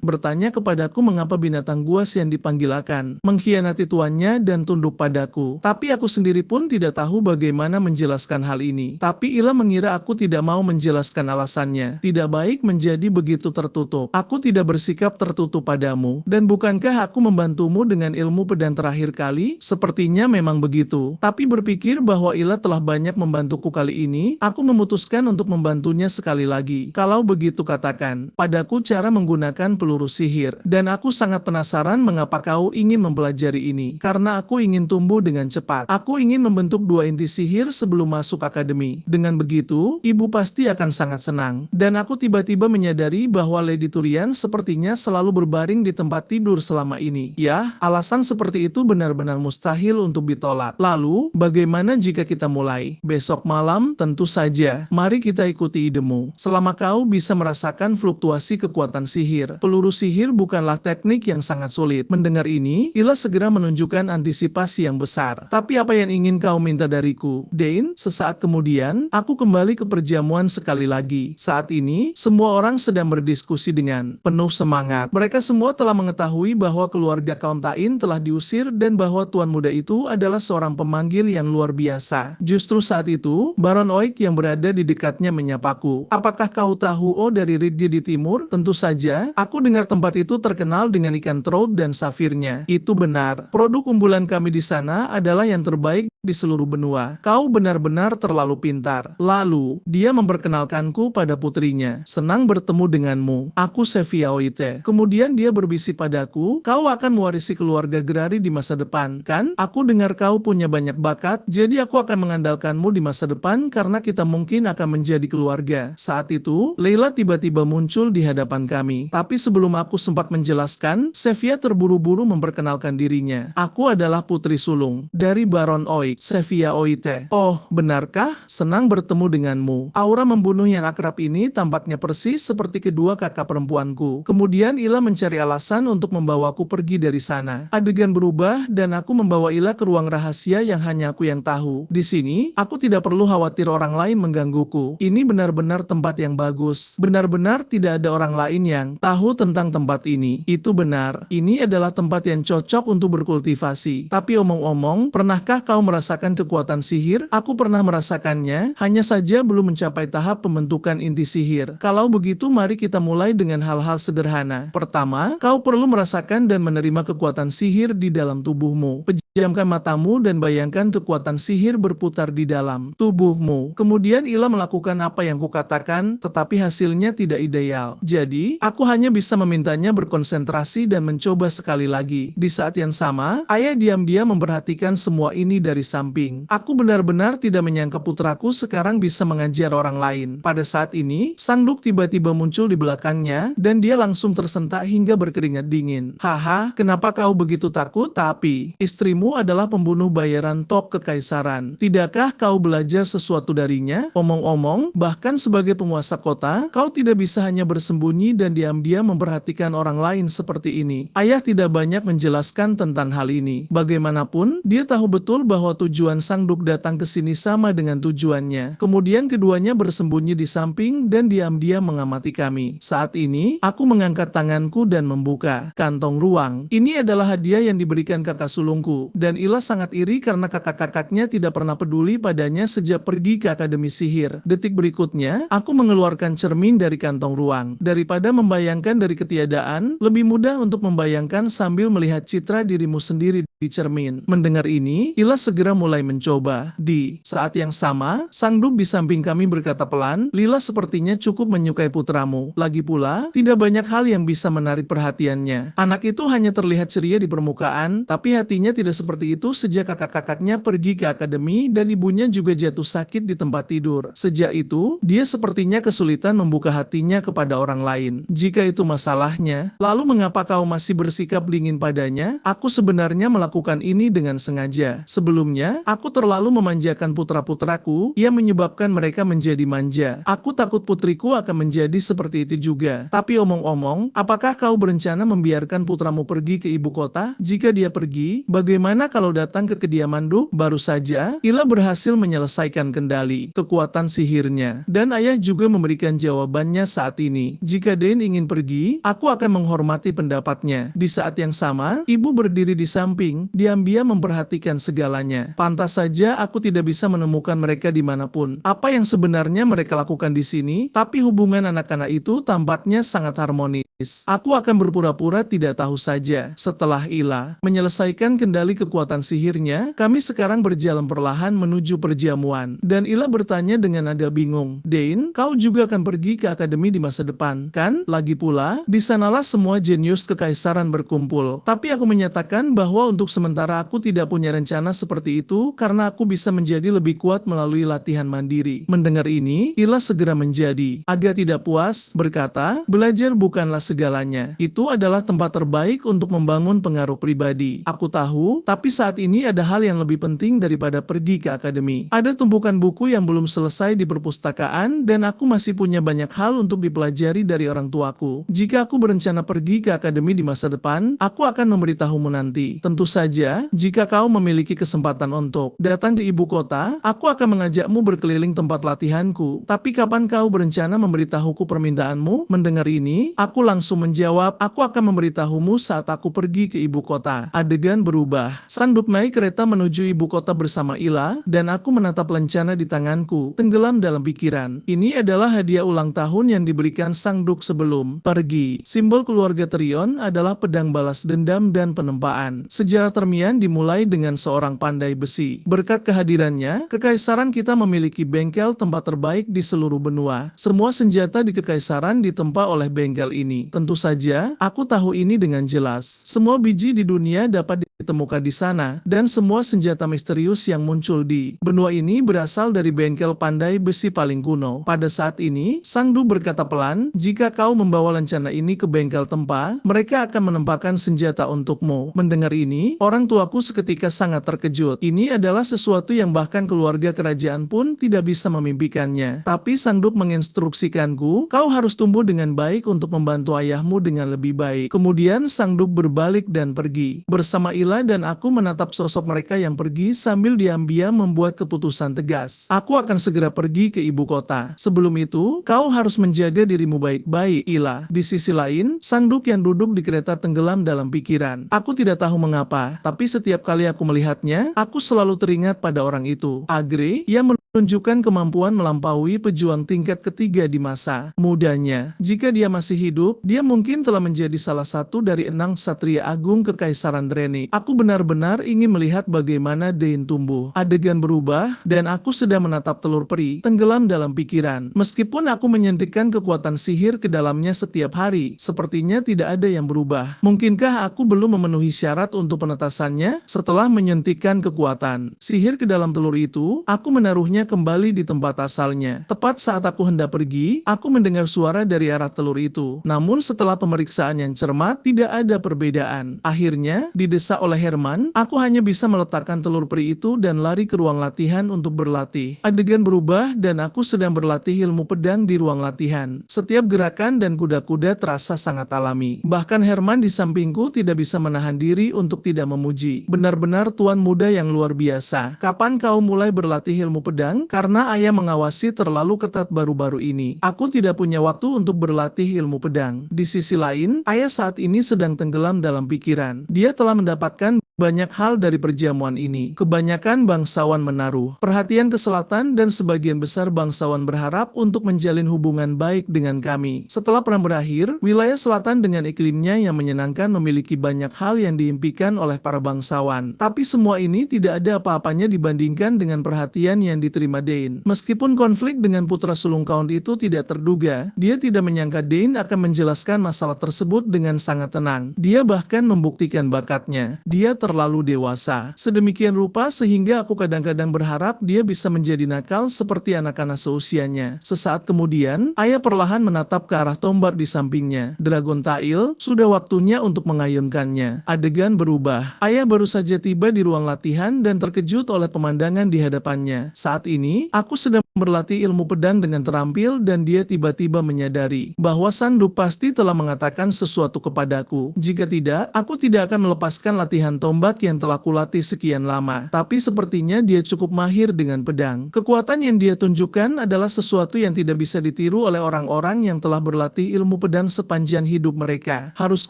A: bertanya kepadaku mengapa binatang buas yang dipanggil akan mengkhianati tuannya dan tunduk padaku. Tapi aku sendiri pun tidak tahu bagaimana menjelaskan hal ini. Tapi Ila mengira aku tidak mau menjelaskan alasannya. Tidak baik menjadi begitu tertutup. Aku tidak bersikap tertutup padamu. Dan bukankah aku membantumu dengan ilmu pedang terakhir kali? Sepertinya memang begitu. Tapi berpikir bahwa Ila telah banyak membantuku kali ini, aku memutuskan untuk membantunya sekali lagi. Kalau begitu katakan padaku cara menggunakan peluru sihir. Dan aku sangat penasaran mengapa kau ingin mempelajari ini. Karena aku ingin tumbuh dengan cepat. Aku ingin membentuk 2 inti sihir sebelum masuk akademi. Dengan begitu, ibu pasti akan sangat senang. Dan aku tiba-tiba menyadari bahwa Lady Turian sepertinya selalu berbaring di tempat tidur selama ini. Ya, alasan seperti itu benar-benar mustahil untuk ditolak. Lalu, bagaimana jika kita mulai? Besok malam, tentu saja. Mari kita ikuti idemu. Selama kau bisa merasakan fluktuasi kekuatan sihir. Peluru sihir bukanlah teknik yang sangat sulit. Mendengar ini, Ila segera menunjukkan antisipasi yang besar. Tapi apa yang ingin kau minta dariku? Dane, sesaat kemudian, aku kembali ke perjamuan sekali lagi. Saat ini, semua orang sedang berdiskusi dengan penuh semangat. Mereka semua telah mengetahui bahwa keluarga Kauntain telah diusir dan bahwa tuan muda itu adalah seorang pemanggil yang luar biasa. Justru saat itu, Baron Oik yang berada di dekatnya menyapaku. Apakah kau tahu dari Ridge di timur? Tentu saja, aku dengar tempat itu terkenal dengan ikan trout dan safirnya. Itu benar. Produk unggulan kami di sana adalah yang terbaik di seluruh benua. Kau benar-benar terlalu pintar. Lalu, dia memperkenalkanku pada putrinya. Senang bertemu denganmu. Aku Sevia Oite. Kemudian dia berbisik padaku, kau akan mewarisi keluarga Gerari di masa depan, kan? Aku dengar kau punya banyak bakat, jadi aku akan mengandalkanmu di masa depan karena kita mungkin akan menjadi keluarga. Saat itu, Leila tiba-tiba muncul di hadapan kami. Tapi sebelum aku sempat menjelaskan, Sevia terburu-buru memperkenalkan dirinya. Aku adalah putri sulung dari Baron Oik, Sevia Oite. Oh, benarkah? Senang bertemu denganmu. Aura membunuh yang akrab ini tampaknya persis seperti kedua kakak perempuanku. Kemudian Ila mencari alasan untuk membawaku pergi dari sana. Adegan berubah dan aku membawa Ila ke ruang rahasia yang hanya aku yang tahu. Di sini, aku tidak perlu khawatir orang lain menggangguku. Ini benar-benar tempat yang bagus. Benar-benar tidak ada orang lain yang tahu tentang tempat ini. Itu benar. Ini adalah tempat yang cocok untuk berkultivasi. Tapi omong-omong, pernahkah kau merasakan kekuatan sihir? Aku pernah merasakannya, hanya saja belum mencapai tahap pembentukan inti sihir. Kalau begitu, mari kita mulai dengan hal-hal sederhana. Pertama, kau perlu merasakan dan menerima kekuatan sihir di dalam tubuhmu. Pejamkan matamu dan bayangkan kekuatan sihir berputar di dalam tubuhmu. Kemudian Ila melakukan apa yang kukatakan, tetapi hasilnya tidak ideal. Jadi, aku hanya bisa memintanya berkonsentrasi dan mencoba sekali lagi. Di saat yang sama, ayah diam-diam memperhatikan semua ini dari samping. Aku benar-benar tidak menyangka putraku sekarang bisa mengajar orang lain. Pada saat ini, Sang Duk tiba-tiba muncul di belakangnya, dan dia langsung tersentak hingga berkeringat dingin. Haha, kenapa kau begitu takut? Tapi, istrimu adalah pembunuh bayaran top kekaisaran. Tidakkah kau belajar sesuatu darinya? Omong-omong, bahkan sebagai penguasa kota, kau tidak bisa hanya bersembunyi dan diam-diam memperhatikan orang lain seperti ini. Ayah tidak banyak menjelaskan tentang hal ini. Bagaimanapun, dia tahu betul bahwa tujuan Sang Duk datang ke sini sama dengan tujuannya. Kemudian keduanya bersembunyi di samping dan diam-diam mengamati kami. Saat ini, aku mengangkat tanganku dan membuka kantong ruang. Ini adalah hadiah yang diberikan kakak sulungku. Dan Ila sangat iri karena kakak-kakaknya tidak pernah peduli padanya sejak pergi ke Akademi Sihir. Detik berikutnya, aku mengeluarkan cermin dari kantong ruang. Daripada membayangkan dari ketiadaan, lebih mudah untuk membayangkan sambil melihat citra dirimu sendiri di cermin. Mendengar ini, Ila segera mulai mencoba. Di saat yang sama, Sang Duk di samping kami berkata pelan, Lila sepertinya cukup menyukai putramu. Lagi pula, tidak banyak hal yang bisa menarik perhatiannya. Anak itu hanya terlihat ceria di permukaan, tapi hatinya tidak seperti itu sejak kakak-kakaknya pergi ke akademi dan ibunya juga jatuh sakit di tempat tidur. Sejak itu, dia sepertinya kesulitan membuka hatinya kepada orang lain. Jika itu masalahnya, lalu mengapa kau masih bersikap dingin padanya? Aku sebenarnya melakukan ini dengan sengaja. Sebelumnya, aku terlalu memanjakan putra-putraku, yang menyebabkan mereka menjadi manja. Aku takut putriku akan menjadi seperti itu juga. Tapi omong-omong, apakah kau berencana membiarkan putramu pergi ke ibu kota? Jika dia pergi, bagaimana Bagaimana kalau datang ke kediaman Duk? Baru saja, Ila berhasil menyelesaikan kendali kekuatan sihirnya. Dan ayah juga memberikan jawabannya saat ini. Jika Dane ingin pergi, aku akan menghormati pendapatnya. Di saat yang sama, ibu berdiri di samping, diam-diam memperhatikan segalanya. Pantas saja aku tidak bisa menemukan mereka dimanapun. Apa yang sebenarnya mereka lakukan di sini, tapi hubungan anak-anak itu tampaknya sangat harmonis. Aku akan berpura-pura tidak tahu saja. Setelah Ila menyelesaikan kendali kekuatan sihirnya, kami sekarang berjalan perlahan menuju perjamuan. Dan Ila bertanya dengan agak bingung, Dane, kau juga akan pergi ke akademi di masa depan, kan? Lagi pula, di sanalah semua jenius kekaisaran berkumpul. Tapi aku menyatakan bahwa untuk sementara aku tidak punya rencana seperti itu karena aku bisa menjadi lebih kuat melalui latihan mandiri. Mendengar ini, Ila segera menjadi agak tidak puas, berkata, belajar bukanlah segalanya. Itu adalah tempat terbaik untuk membangun pengaruh pribadi. Aku tahu, tapi saat ini ada hal yang lebih penting daripada pergi ke akademi. Ada tumpukan buku yang belum selesai di perpustakaan dan aku masih punya banyak hal untuk dipelajari dari orang tuaku. Jika aku berencana pergi ke akademi di masa depan, aku akan memberitahumu nanti. Tentu saja, jika kau memiliki kesempatan untuk datang ke ibu kota, aku akan mengajakmu berkeliling tempat latihanku. Tapi kapan kau berencana memberitahuku permintaanmu? Mendengar ini, aku langsung menjawab, aku akan memberitahumu saat aku pergi ke ibu kota. Adegan berubah. Sanduk naik kereta menuju ibu kota bersama Ila, dan aku menatap lencana di tanganku, tenggelam dalam pikiran. Ini adalah hadiah ulang tahun yang diberikan Sang Duk sebelum pergi. Simbol keluarga Trion adalah pedang balas dendam dan penempaan. Sejarah Termian dimulai dengan seorang pandai besi. Berkat kehadirannya, kekaisaran kita memiliki bengkel tempat terbaik di seluruh benua. Semua senjata di kekaisaran ditempa oleh bengkel ini. Tentu saja, aku tahu ini dengan jelas. Semua biji di dunia dapat ditemukan di sana, dan semua senjata misterius yang muncul di benua ini berasal dari bengkel pandai besi paling kuno. Pada saat ini, Sang Du berkata pelan, jika kau membawa lencana ini ke bengkel tempa, mereka akan menempatkan senjata untukmu. Mendengar ini, orang tuaku seketika sangat terkejut. Ini adalah sesuatu yang bahkan keluarga kerajaan pun tidak bisa memimpikannya. Tapi Sang Duk menginstruksikanku, kau harus tumbuh dengan baik untuk membantu ayahmu dengan lebih baik. Kemudian Sang Duk berbalik dan pergi. Bersama Ila dan aku menatap sosok mereka yang pergi sambil diam-diam membuat keputusan tegas. Aku akan segera pergi ke ibu kota. Sebelum itu, kau harus menjaga dirimu baik-baik, Ila. Di sisi lain, Sang Duk yang duduk di kereta tenggelam dalam pikiran. Aku tidak tahu mengapa, tapi setiap kali aku melihatnya, aku selalu teringat pada orang itu. Agre, yang menunjukkan kemampuan melampaui pejuang tingkat ketiga di masa mudanya. Jika dia masih hidup, dia mungkin telah menjadi salah satu dari 6 Satria Agung Kekaisaran Dreni. Aku benar-benar ingin melihat bagaimana Dane tumbuh. Adegan berubah, dan aku sedang menatap telur peri, tenggelam dalam pikiran. Meskipun aku menyuntikkan kekuatan sihir ke dalamnya setiap hari, sepertinya tidak ada yang berubah. Mungkinkah aku belum memenuhi syarat untuk penetasannya? Setelah menyuntikkan kekuatan sihir ke dalam telur itu, aku menaruhnya kembali di tempat asalnya. Tepat saat aku hendak pergi, aku mendengar suara dari arah telur itu. Namun setelah pemeriksaan yang cermat, tidak ada perbedaan. Akhirnya, didesak oleh Herman, aku hanya bisa meletakkan telur peri itu dan lari ke ruang latihan untuk berlatih. Adegan berubah dan aku sedang berlatih ilmu pedang di ruang latihan. Setiap gerakan dan kuda-kuda terasa sangat alami. Bahkan Herman di sampingku tidak bisa menahan diri untuk tidak memuji. Benar-benar tuan muda yang luar biasa. Kapan kau mulai berlatih ilmu pedang? Karena ayah mengawasi terlalu ketat baru-baru ini. Aku tidak punya waktu untuk berlatih ilmu pedang. Di sisi lain, ayah saat ini sedang tenggelam dalam pikiran. Dia telah mendapatkan banyak hal dari perjamuan ini. Kebanyakan bangsawan menaruh perhatian ke selatan dan sebagian besar bangsawan berharap untuk menjalin hubungan baik dengan kami. Setelah perang berakhir, wilayah selatan dengan iklimnya yang menyenangkan memiliki banyak hal yang diimpikan oleh para bangsawan. Tapi semua ini tidak ada apa-apanya dibandingkan dengan perhatian yang diterima Dane. Meskipun konflik dengan putra sulung Count itu tidak terduga, dia tidak menyangka Dane akan menjelaskan masalah tersebut dengan sangat tenang. Dia bahkan membuktikan bakatnya. Dia terlalu dewasa. Sedemikian rupa sehingga aku kadang-kadang berharap dia bisa menjadi nakal seperti anak-anak seusianya. Sesaat kemudian, ayah perlahan menatap ke arah tombak di sampingnya. Dragon Tail, sudah waktunya untuk mengayunkannya. Adegan berubah. Ayah baru saja tiba di ruang latihan dan terkejut oleh pemandangan di hadapannya. Saat ini, aku sedang berlatih ilmu pedang dengan terampil dan dia tiba-tiba menyadari bahwa Sandu pasti telah mengatakan sesuatu kepadaku. Jika tidak, aku tidak akan melepaskan latihan tombak yang telah kulatih sekian lama. Tapi sepertinya dia cukup mahir dengan pedang. Kekuatan yang dia tunjukkan adalah sesuatu yang tidak bisa ditiru oleh orang-orang yang telah berlatih ilmu pedang sepanjang hidup mereka. Harus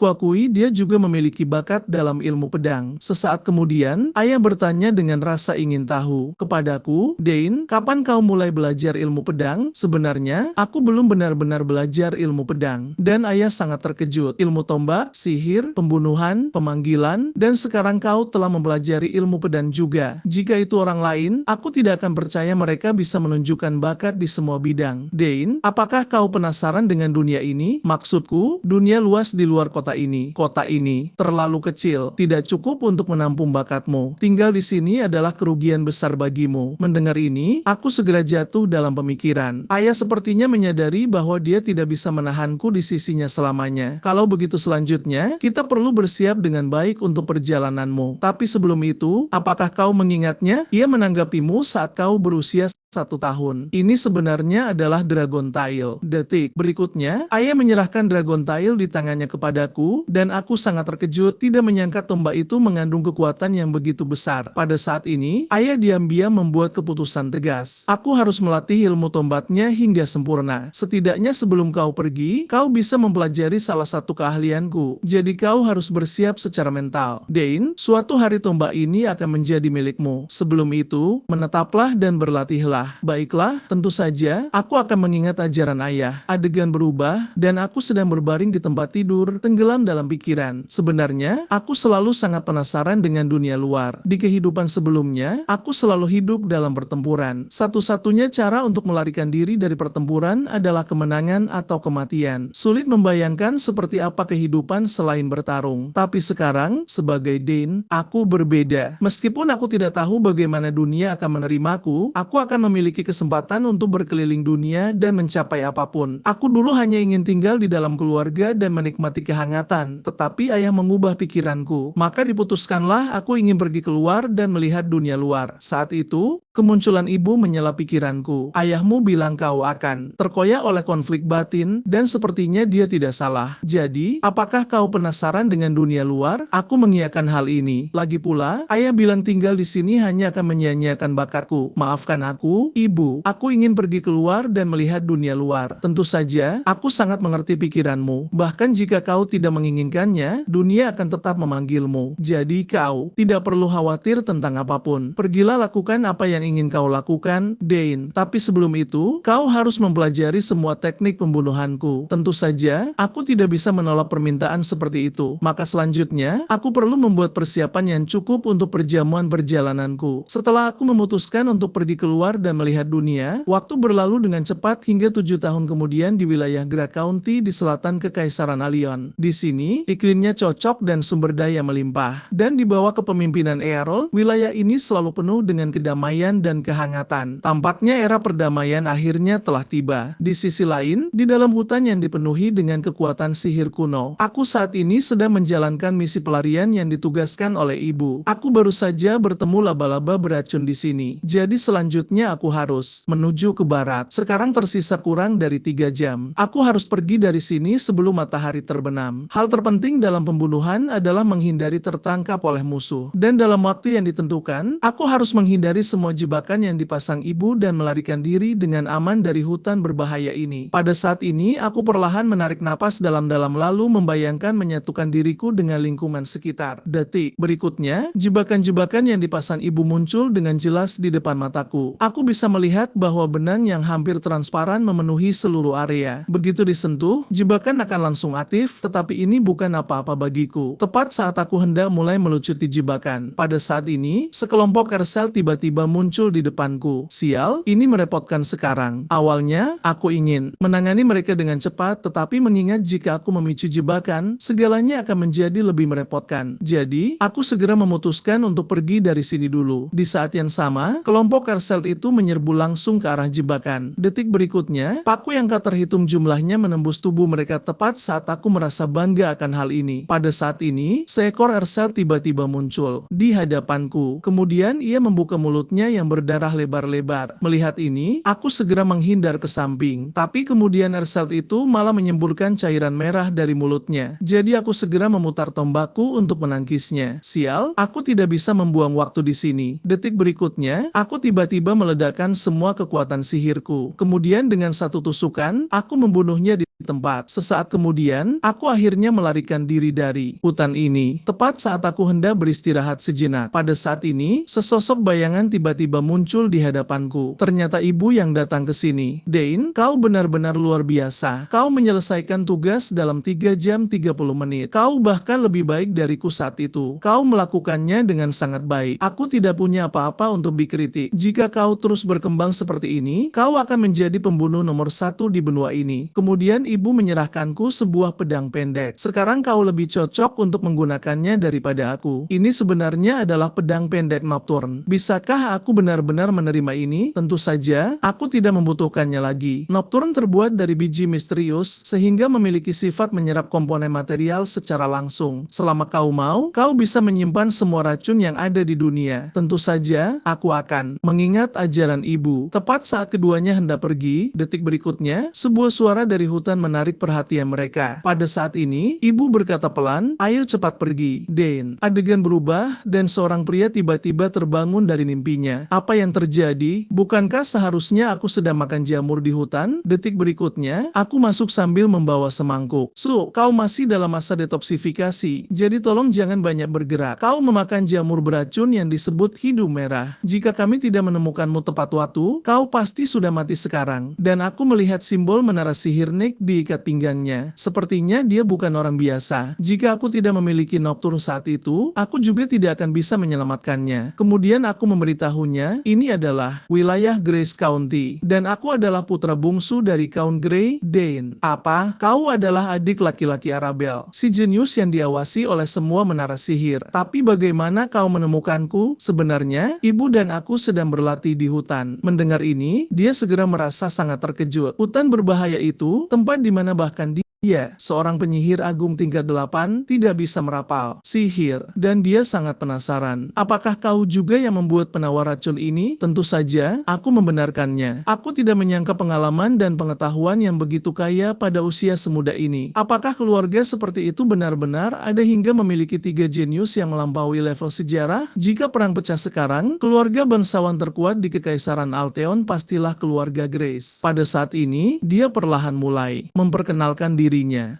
A: kuakui dia juga memiliki bakat dalam ilmu pedang. Sesaat kemudian, ayah bertanya dengan rasa ingin tahu kepadaku, Dane, kapan kau mulai belajar ilmu pedang? Sebenarnya, aku belum benar-benar belajar ilmu pedang. Dan ayah sangat terkejut. Ilmu tombak, sihir, pembunuhan, pemanggilan, dan sekarang kau telah mempelajari ilmu pedang juga. Jika itu orang lain, aku tidak akan percaya mereka bisa menunjukkan bakat di semua bidang. Dane, apakah kau penasaran dengan dunia ini? Maksudku, dunia luas di luar kota ini. Kota ini terlalu kecil, tidak cukup untuk menampung bakatmu. Tinggal di sini adalah kerugian besar bagimu. Mendengar ini, aku segera jatuh dalam pemikiran. Ayah sepertinya menyadari bahwa dia tidak bisa menahanku di sisinya selamanya. Kalau begitu selanjutnya, kita perlu bersiap dengan baik untuk perjalananmu. Tapi sebelum itu, apakah kau mengingatnya? Ia menanggapimu saat kau berusia 1 tahun. Ini sebenarnya adalah Dragon Tail. Detik berikutnya, ayah menyerahkan Dragon Tail di tangannya kepadaku, dan aku sangat terkejut tidak menyangka tombak itu mengandung kekuatan yang begitu besar. Pada saat ini, ayah diam-diam membuat keputusan tegas. Aku harus melatih ilmu tombaknya hingga sempurna. Setidaknya sebelum kau pergi, kau bisa mempelajari salah satu keahlianku. Jadi kau harus bersiap secara mental. Dane, suatu hari tombak ini akan menjadi milikmu. Sebelum itu, menetaplah dan berlatihlah. Baiklah, tentu saja, aku akan mengingat ajaran ayah. Adegan berubah, dan aku sedang berbaring di tempat tidur, tenggelam dalam pikiran. Sebenarnya, aku selalu sangat penasaran dengan dunia luar. Di kehidupan sebelumnya, aku selalu hidup dalam pertempuran. Satu-satunya cara untuk melarikan diri dari pertempuran adalah kemenangan atau kematian. Sulit membayangkan seperti apa kehidupan selain bertarung. Tapi sekarang, sebagai Dane, aku berbeda. Meskipun aku tidak tahu bagaimana dunia akan menerimaku, aku akan memiliki kesempatan untuk berkeliling dunia dan mencapai apapun. Aku dulu hanya ingin tinggal di dalam keluarga dan menikmati kehangatan, tetapi ayah mengubah pikiranku. Maka diputuskanlah aku ingin pergi keluar dan melihat dunia luar. Saat itu, kemunculan ibu menyela pikiranku. Ayahmu bilang kau akan terkoyak oleh konflik batin, dan sepertinya dia tidak salah. Jadi, apakah kau penasaran dengan dunia luar? Aku mengiyakan hal ini. Lagi pula, ayah bilang tinggal di sini hanya akan menyia-nyiakan bakatku. Maafkan aku, Ibu. Aku ingin pergi keluar dan melihat dunia luar. Tentu saja, aku sangat mengerti pikiranmu. Bahkan jika kau tidak menginginkannya, dunia akan tetap memanggilmu. Jadi kau tidak perlu khawatir tentang apapun. Pergilah lakukan apa yang ingin kau lakukan, Dane. Tapi sebelum itu, kau harus mempelajari semua teknik pembunuhanku. Tentu saja, aku tidak bisa menolak permintaan seperti itu. Maka selanjutnya, aku perlu membuat persiapan yang cukup untuk perjamuan perjalananku. Setelah aku memutuskan untuk pergi keluar dan melihat dunia, waktu berlalu dengan cepat hingga 7 tahun kemudian di wilayah Gra County di selatan Kekaisaran Alion. Di sini, iklimnya cocok dan sumber daya melimpah. Dan di bawah kepemimpinan Earl, wilayah ini selalu penuh dengan kedamaian dan kehangatan. Tampaknya era perdamaian akhirnya telah tiba. Di sisi lain, di dalam hutan yang dipenuhi dengan kekuatan sihir kuno, aku saat ini sedang menjalankan misi pelarian yang ditugaskan oleh ibu. Aku baru saja bertemu laba-laba beracun di sini. Jadi selanjutnya aku harus menuju ke barat. Sekarang tersisa kurang dari 3 jam. Aku harus pergi dari sini sebelum matahari terbenam. Hal terpenting dalam pembunuhan adalah menghindari tertangkap oleh musuh. Dan dalam waktu yang ditentukan, aku harus menghindari semua jebakan yang dipasang ibu dan melarikan diri dengan aman dari hutan berbahaya ini. Pada saat ini, aku perlahan menarik napas dalam-dalam lalu membayangkan menyatukan diriku dengan lingkungan sekitar. Detik berikutnya, jebakan-jebakan yang dipasang ibu muncul dengan jelas di depan mataku. Aku bisa melihat bahwa benang yang hampir transparan memenuhi seluruh area. Begitu disentuh, jebakan akan langsung aktif, tetapi ini bukan apa-apa bagiku. Tepat saat aku hendak mulai melucuti jebakan. Pada saat ini, sekelompok Ersel tiba-tiba muncul di depanku. Sial, ini merepotkan sekarang. Awalnya, aku ingin menangani mereka dengan cepat, tetapi mengingat jika aku memicu jebakan, segalanya akan menjadi lebih merepotkan. Jadi, aku segera memutuskan untuk pergi dari sini dulu. Di saat yang sama, kelompok Ersel itu menyerbu langsung ke arah jebakan. Detik berikutnya, paku yang tak terhitung jumlahnya menembus tubuh mereka tepat saat aku merasa bangga akan hal ini. Pada saat ini, seekor Ersel tiba-tiba muncul di hadapanku. Kemudian ia membuka mulutnya yang yang berdarah lebar-lebar. Melihat ini, aku segera menghindar ke samping. Tapi kemudian Erselt itu malah menyemburkan cairan merah dari mulutnya. Jadi aku segera memutar tombakku untuk menangkisnya. Sial, aku tidak bisa membuang waktu di sini. Detik berikutnya, aku tiba-tiba meledakkan semua kekuatan sihirku. Kemudian dengan satu tusukan, aku membunuhnya di tempat. Sesaat kemudian, aku akhirnya melarikan diri dari hutan ini. Tepat saat aku hendak beristirahat sejenak. Pada saat ini, sesosok bayangan tiba-tiba muncul di hadapanku. Ternyata ibu yang datang ke sini. Dane, kau benar-benar luar biasa. Kau menyelesaikan tugas dalam 3 jam 30 menit. Kau bahkan lebih baik dariku saat itu. Kau melakukannya dengan sangat baik. Aku tidak punya apa-apa untuk dikritik. Jika kau terus berkembang seperti ini, kau akan menjadi pembunuh nomor 1 di benua ini. Kemudian ibu menyerahkanku sebuah pedang pendek. Sekarang kau lebih cocok untuk menggunakannya daripada aku. Ini sebenarnya adalah pedang pendek Nocturne. Bisakah aku benar-benar menerima ini? Tentu saja, aku tidak membutuhkannya lagi. Nocturne terbuat dari biji misterius, sehingga memiliki sifat menyerap komponen material secara langsung. Selama kau mau, kau bisa menyimpan semua racun yang ada di dunia. Tentu saja, aku akan mengingat ajaran ibu. Tepat saat keduanya hendak pergi, detik berikutnya, sebuah suara dari hutan menarik perhatian mereka. Pada saat ini, ibu berkata pelan, "Ayo cepat pergi, Dane." Adegan berubah, dan seorang pria tiba-tiba terbangun dari mimpinya. Apa yang terjadi? Bukankah seharusnya aku sedang makan jamur di hutan? Detik berikutnya, aku masuk sambil membawa semangkuk. Kau masih dalam masa detoksifikasi, jadi tolong jangan banyak bergerak. Kau memakan jamur beracun yang disebut hidung merah. Jika kami tidak menemukanmu tepat waktu, kau pasti sudah mati sekarang. Dan aku melihat simbol menara sihir Nick di ikat pinggangnya. Sepertinya dia bukan orang biasa. Jika aku tidak memiliki Nocturne saat itu, aku juga tidak akan bisa menyelamatkannya. Kemudian aku memberitahunya, ini adalah wilayah Grace County, dan aku adalah putra bungsu dari Count Grey, Dane. Apa? Kau adalah adik laki-laki Arabelle, si jenius yang diawasi oleh semua menara sihir. Tapi bagaimana kau menemukanku? Sebenarnya, ibu dan aku sedang berlatih di hutan. Mendengar ini, dia segera merasa sangat terkejut. Hutan berbahaya itu, tempat di mana bahkan dia, seorang penyihir agung tingkat 8, tidak bisa merapal sihir, dan dia sangat penasaran. Apakah kau juga yang membuat penawar racun ini? Tentu saja, aku membenarkannya. Aku tidak menyangka pengalaman dan pengetahuan yang begitu kaya pada usia semuda ini. Apakah keluarga seperti itu benar-benar ada hingga memiliki 3 jenius yang melampaui level sejarah? Jika perang pecah sekarang, keluarga bangsawan terkuat di Kekaisaran Alteon pastilah keluarga Grace. Pada saat ini, dia perlahan mulai memperkenalkan diri.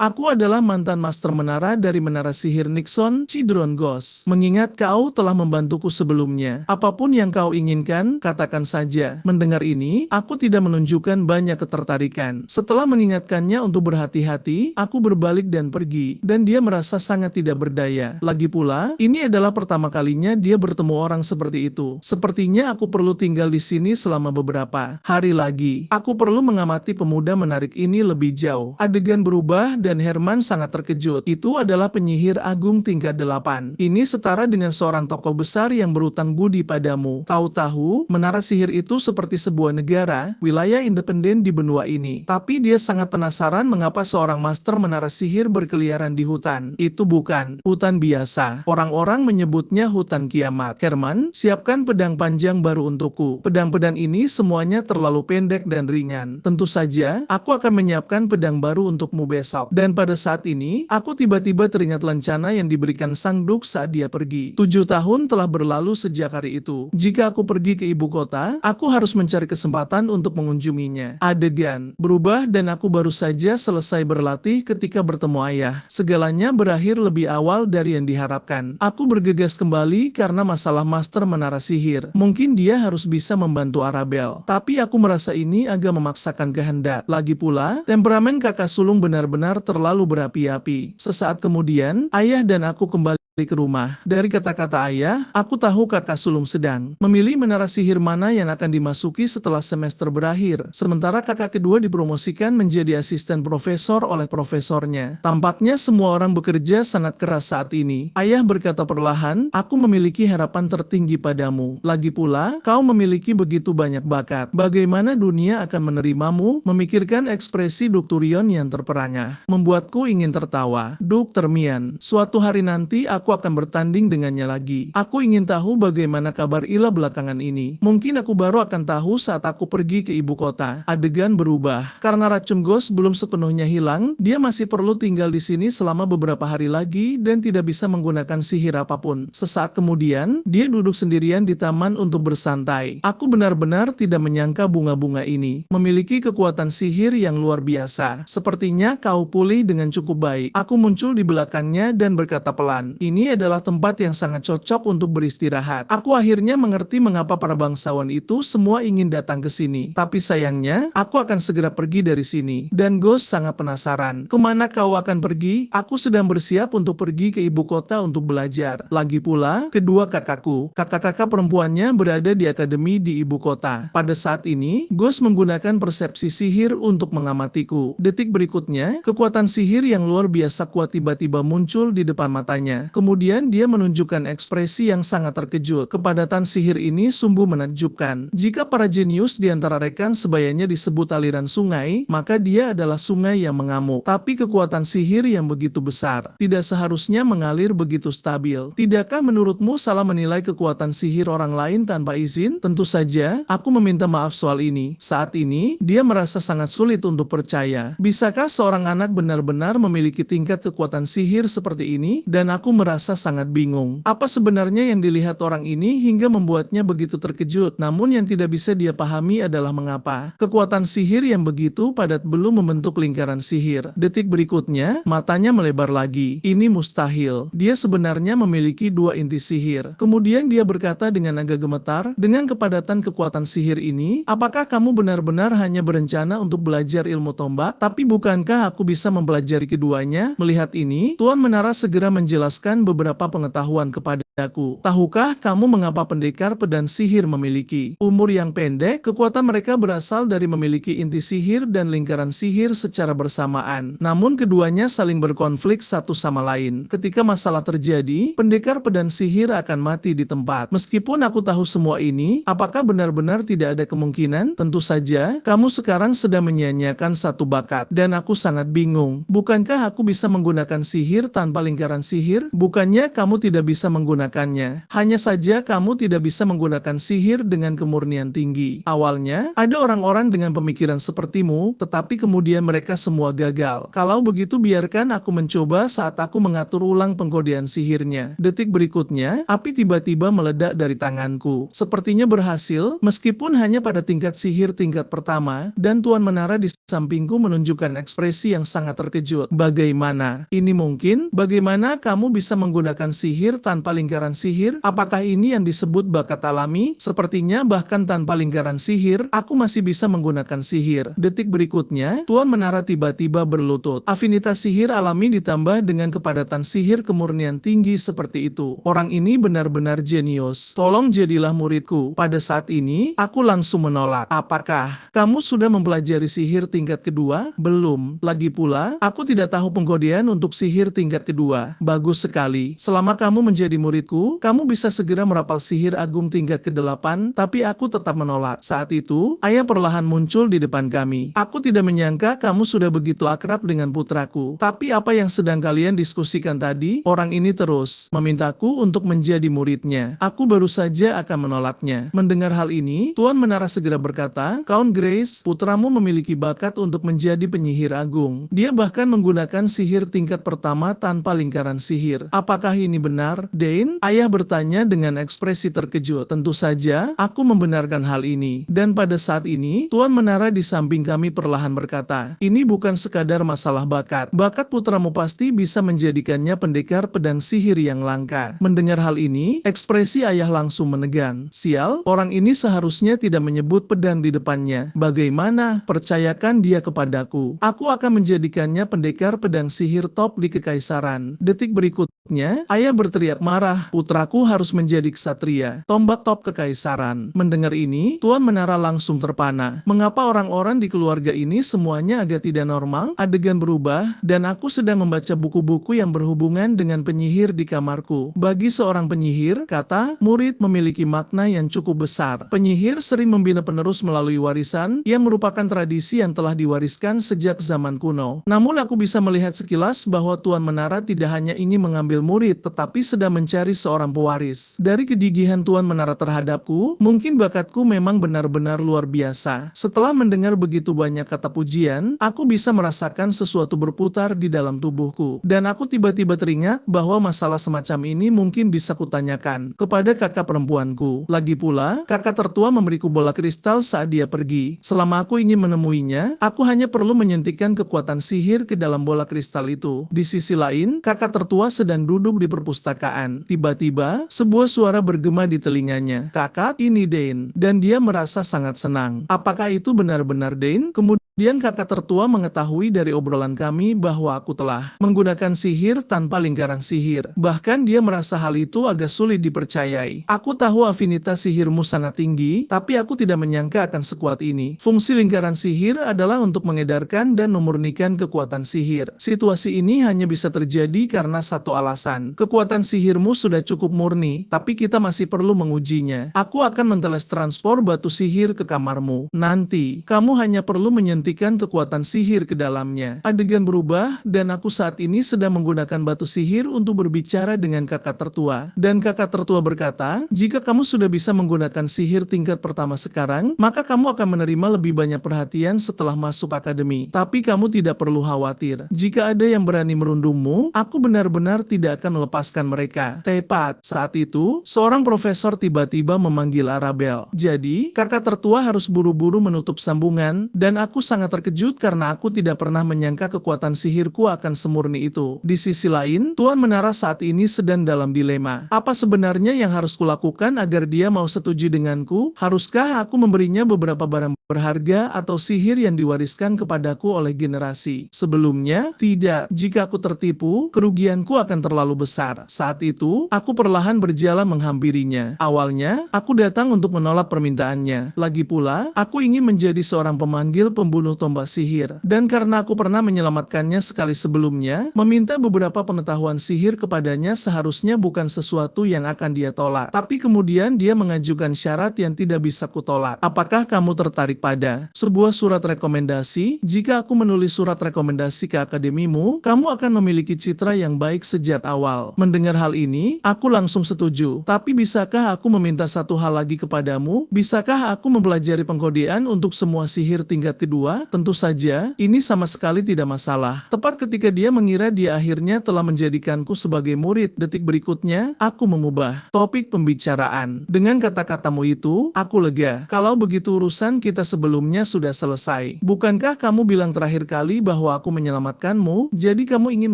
A: Aku adalah mantan master menara dari menara sihir Nixon, Cidron Ghost. Mengingat kau telah membantuku sebelumnya. Apapun yang kau inginkan, katakan saja. Mendengar ini, aku tidak menunjukkan banyak ketertarikan. Setelah mengingatkannya untuk berhati-hati, aku berbalik dan pergi. Dan dia merasa sangat tidak berdaya. Lagi pula, ini adalah pertama kalinya dia bertemu orang seperti itu. Sepertinya aku perlu tinggal di sini selama beberapa hari lagi. Aku perlu mengamati pemuda menarik ini lebih jauh. Adegan berubah dan Herman sangat terkejut. Itu adalah penyihir agung tingkat 8. Ini setara dengan seorang tokoh besar yang berutang budi padamu. Tahu-tahu, menara sihir itu seperti sebuah negara, wilayah independen di benua ini. Tapi dia sangat penasaran mengapa seorang master menara sihir berkeliaran di hutan. Itu bukan hutan biasa. Orang-orang menyebutnya hutan kiamat. Herman, siapkan pedang panjang baru untukku. Pedang-pedang ini semuanya terlalu pendek dan ringan. Tentu saja, aku akan menyiapkan pedang baru untukmu besok. Dan pada saat ini, aku tiba-tiba teringat lencana yang diberikan sang Duk saat dia pergi. 7 tahun telah berlalu sejak hari itu. Jika aku pergi ke ibu kota, aku harus mencari kesempatan untuk mengunjunginya. Adegan berubah dan aku baru saja selesai berlatih ketika bertemu ayah. Segalanya berakhir lebih awal dari yang diharapkan. Aku bergegas kembali karena masalah master menara sihir. Mungkin dia harus bisa membantu Arabelle. Tapi aku merasa ini agak memaksakan kehendak. Lagi pula, temperamen kakak sulung benar-benar terlalu berapi-api. Sesaat kemudian, ayah dan aku kembali ke rumah. Dari kata-kata ayah, aku tahu kakak sulung sedang memilih menara sihir mana yang akan dimasuki setelah semester berakhir. Sementara kakak kedua dipromosikan menjadi asisten profesor oleh profesornya. Tampaknya semua orang bekerja sangat keras saat ini. Ayah berkata perlahan, aku memiliki harapan tertinggi padamu. Lagi pula, kau memiliki begitu banyak bakat. Bagaimana dunia akan menerimamu? Memikirkan ekspresi Duk Turion yang terperangah membuatku ingin tertawa. Duk Termian, suatu hari nanti aku aku akan bertanding dengannya lagi. Aku ingin tahu bagaimana kabar Ila belakangan ini. Mungkin aku baru akan tahu saat aku pergi ke ibu kota. Adegan berubah. Karena racun Ghost belum sepenuhnya hilang, dia masih perlu tinggal di sini selama beberapa hari lagi dan tidak bisa menggunakan sihir apapun. Sesaat kemudian, dia duduk sendirian di taman untuk bersantai. Aku benar-benar tidak menyangka bunga-bunga ini memiliki kekuatan sihir yang luar biasa. Sepertinya kau pulih dengan cukup baik. Aku muncul di belakangnya dan berkata pelan, ini adalah tempat yang sangat cocok untuk beristirahat. Aku akhirnya mengerti mengapa para bangsawan itu semua ingin datang ke sini. Tapi sayangnya, aku akan segera pergi dari sini. Dan Ghost sangat penasaran. Kemana kau akan pergi? Aku sedang bersiap untuk pergi ke ibu kota untuk belajar. Lagi pula, kedua kakakku, kakak-kakak perempuannya berada di akademi di ibu kota. Pada saat ini, Ghost menggunakan persepsi sihir untuk mengamatiku. Detik berikutnya, kekuatan sihir yang luar biasa kuat tiba-tiba muncul di depan matanya. Kemudian dia menunjukkan ekspresi yang sangat terkejut. Kepadatan sihir ini sungguh menakjubkan. Jika para jenius di antara rekan sebayanya disebut aliran sungai, maka dia adalah sungai yang mengamuk. Tapi kekuatan sihir yang begitu besar tidak seharusnya mengalir begitu stabil. Tidakkah menurutmu salah menilai kekuatan sihir orang lain tanpa izin? Tentu saja, aku meminta maaf soal ini. Saat ini, dia merasa sangat sulit untuk percaya. Bisakah seorang anak benar-benar memiliki tingkat kekuatan sihir seperti ini? Dan aku merasa sangat bingung. Apa sebenarnya yang dilihat orang ini hingga membuatnya begitu terkejut? Namun yang tidak bisa dia pahami adalah mengapa kekuatan sihir yang begitu padat belum membentuk lingkaran sihir. Detik berikutnya, matanya melebar lagi. Ini mustahil. Dia sebenarnya memiliki dua inti sihir. Kemudian dia berkata dengan agak gemetar, dengan kepadatan kekuatan sihir ini, apakah kamu benar-benar hanya berencana untuk belajar ilmu tombak? Tapi bukankah aku bisa mempelajari keduanya? Melihat ini, Tuan Menara segera menjelaskan beberapa pengetahuan kepadaku. Tahukah kamu mengapa pendekar pedang sihir memiliki umur yang pendek? Kekuatan mereka berasal dari memiliki inti sihir dan lingkaran sihir secara bersamaan. Namun keduanya saling berkonflik satu sama lain. Ketika masalah terjadi, pendekar pedang sihir akan mati di tempat. Meskipun aku tahu semua ini, apakah benar-benar tidak ada kemungkinan? Tentu saja, kamu sekarang sedang menyia-nyiakan satu bakat. Dan aku sangat bingung. Bukankah aku bisa menggunakan sihir tanpa lingkaran sihir? Bukannya kamu tidak bisa menggunakannya. Hanya saja kamu tidak bisa menggunakan sihir dengan kemurnian tinggi. Awalnya, ada orang-orang dengan pemikiran sepertimu, tetapi kemudian mereka semua gagal. Kalau begitu biarkan aku mencoba saat aku mengatur ulang pengkodean sihirnya. Detik berikutnya, api tiba-tiba meledak dari tanganku. Sepertinya berhasil, meskipun hanya pada tingkat sihir tingkat pertama, dan Tuan Menara di sampingku menunjukkan ekspresi yang sangat terkejut. Bagaimana? Ini mungkin? Bagaimana kamu bisa menggunakan sihir tanpa lingkaran sihir? Apakah ini yang disebut bakat alami? Sepertinya bahkan tanpa lingkaran sihir, aku masih bisa menggunakan sihir. Detik berikutnya, Tuan Menara tiba-tiba berlutut. Afinitas sihir alami ditambah dengan kepadatan sihir kemurnian tinggi seperti itu. Orang ini benar-benar jenius. Tolong jadilah muridku. Pada saat ini, aku langsung menolak. Apakah kamu sudah mempelajari sihir tingkat kedua? Belum. Lagi pula, aku tidak tahu pengkodean untuk sihir tingkat kedua. Bagus sekali. Selama kamu menjadi muridku, kamu bisa segera merapal sihir agung tingkat ke-8, tapi aku tetap menolak. Saat itu, ayah perlahan muncul di depan kami. Aku tidak menyangka kamu sudah begitu akrab dengan putraku. Tapi apa yang sedang kalian diskusikan tadi? Orang ini terus memintaku untuk menjadi muridnya. Aku baru saja akan menolaknya. Mendengar hal ini, Tuan Menara segera berkata, Count Grace, putramu memiliki bakat untuk menjadi penyihir agung. Dia bahkan menggunakan sihir tingkat pertama tanpa lingkaran sihir. Apakah ini benar, Dane? Ayah bertanya dengan ekspresi terkejut. Tentu saja, aku membenarkan hal ini. Dan pada saat ini, Tuan Menara di samping kami perlahan berkata, ini bukan sekadar masalah bakat. Bakat putramu pasti bisa menjadikannya pendekar pedang sihir yang langka. Mendengar hal ini, ekspresi ayah langsung menegang. Sial, orang ini seharusnya tidak menyebut pedang di depannya. Bagaimana? Percayakan dia kepadaku. Aku akan menjadikannya pendekar pedang sihir top di Kekaisaran. Detik berikutnya, ayah berteriak marah putraku harus menjadi ksatria, tombak top kekaisaran. Mendengar ini, Tuan Menara langsung terpana. Mengapa orang-orang di keluarga ini semuanya agak tidak normal? Adegan berubah, dan aku sedang membaca buku-buku yang berhubungan dengan penyihir di kamarku. Bagi seorang penyihir, kata murid memiliki makna yang cukup besar. Penyihir sering membina penerus melalui warisan, yang merupakan tradisi yang telah diwariskan sejak zaman kuno. Namun aku bisa melihat sekilas bahwa Tuan Menara tidak hanya ingin mengambil murid, tetapi sedang mencari seorang pewaris. Dari kegigihan Tuan Menara terhadapku, mungkin bakatku memang benar-benar luar biasa. Setelah mendengar begitu banyak kata pujian, aku bisa merasakan sesuatu berputar di dalam tubuhku. Dan aku tiba-tiba teringat bahwa masalah semacam ini mungkin bisa kutanyakan kepada kakak perempuanku. Lagi pula, kakak tertua memberiku bola kristal saat dia pergi. Selama aku ingin menemuinya, aku hanya perlu menyuntikkan kekuatan sihir ke dalam bola kristal itu. Di sisi lain, kakak tertua sedang duduk di perpustakaan. Tiba-tiba, sebuah suara bergema di telinganya. Kakak, ini Dane. Dan dia merasa sangat senang. Apakah itu benar-benar Dane? Kemudian kakak tertua mengetahui dari obrolan kami bahwa aku telah menggunakan sihir tanpa lingkaran sihir. Bahkan dia merasa hal itu agak sulit dipercayai. Aku tahu afinitas sihirmu sangat tinggi, tapi aku tidak menyangka akan sekuat ini. Fungsi lingkaran sihir adalah untuk mengedarkan dan memurnikan kekuatan sihir. Situasi ini hanya bisa terjadi karena satu alasan. Kekuatan sihirmu sudah cukup murni, tapi kita masih perlu mengujinya. Aku akan mentransfer batu sihir ke kamarmu. Nanti, kamu hanya perlu menyuntikkan kekuatan sihir ke dalamnya. Adegan berubah, dan aku saat ini sedang menggunakan batu sihir untuk berbicara dengan kakak tertua. Dan kakak tertua berkata, jika kamu sudah bisa menggunakan sihir tingkat pertama sekarang, maka kamu akan menerima lebih banyak perhatian setelah masuk akademi. Tapi kamu tidak perlu khawatir. Jika ada yang berani merundungmu, aku benar-benar tidak akan melepaskan mereka. Tepat saat itu, seorang profesor tiba-tiba memanggil Arabel. Jadi, kakak tertua harus buru-buru menutup sambungan, dan aku sangat terkejut karena aku tidak pernah menyangka kekuatan sihirku akan semurni itu. Di sisi lain, Tuan Menara saat ini sedang dalam dilema. Apa sebenarnya yang harus kulakukan agar dia mau setuju denganku? Haruskah aku memberinya beberapa barang berharga atau sihir yang diwariskan kepadaku oleh generasi sebelumnya? Tidak. Jika aku tertipu, kerugianku akan terlalu besar. Saat itu, aku perlahan berjalan menghampirinya. Awalnya, aku datang untuk menolak permintaannya. Lagi pula, aku ingin menjadi seorang pemanggil pembunuh tombak sihir. Dan karena aku pernah menyelamatkannya sekali sebelumnya, meminta beberapa pengetahuan sihir kepadanya seharusnya bukan sesuatu yang akan dia tolak. Tapi kemudian dia mengajukan syarat yang tidak bisa kutolak. Apakah kamu tertarik pada sebuah surat rekomendasi? Jika aku menulis surat rekomendasi ke akademimu, kamu akan memiliki citra yang baik sejak awal. Mendengar hal ini, aku langsung setuju. Tapi bisakah aku meminta satu hal lagi kepadamu? Bisakah aku mempelajari pengkodean untuk semua sihir tingkat kedua? Tentu saja, ini sama sekali tidak masalah. Tepat ketika dia mengira dia akhirnya telah menjadikanku sebagai murid, detik berikutnya, aku mengubah topik pembicaraan. Dengan kata-katamu itu, aku lega. Kalau begitu urusan kita sebelumnya sudah selesai. Bukankah kamu bilang terakhir kali bahwa aku menyelamatkanmu, jadi kamu ingin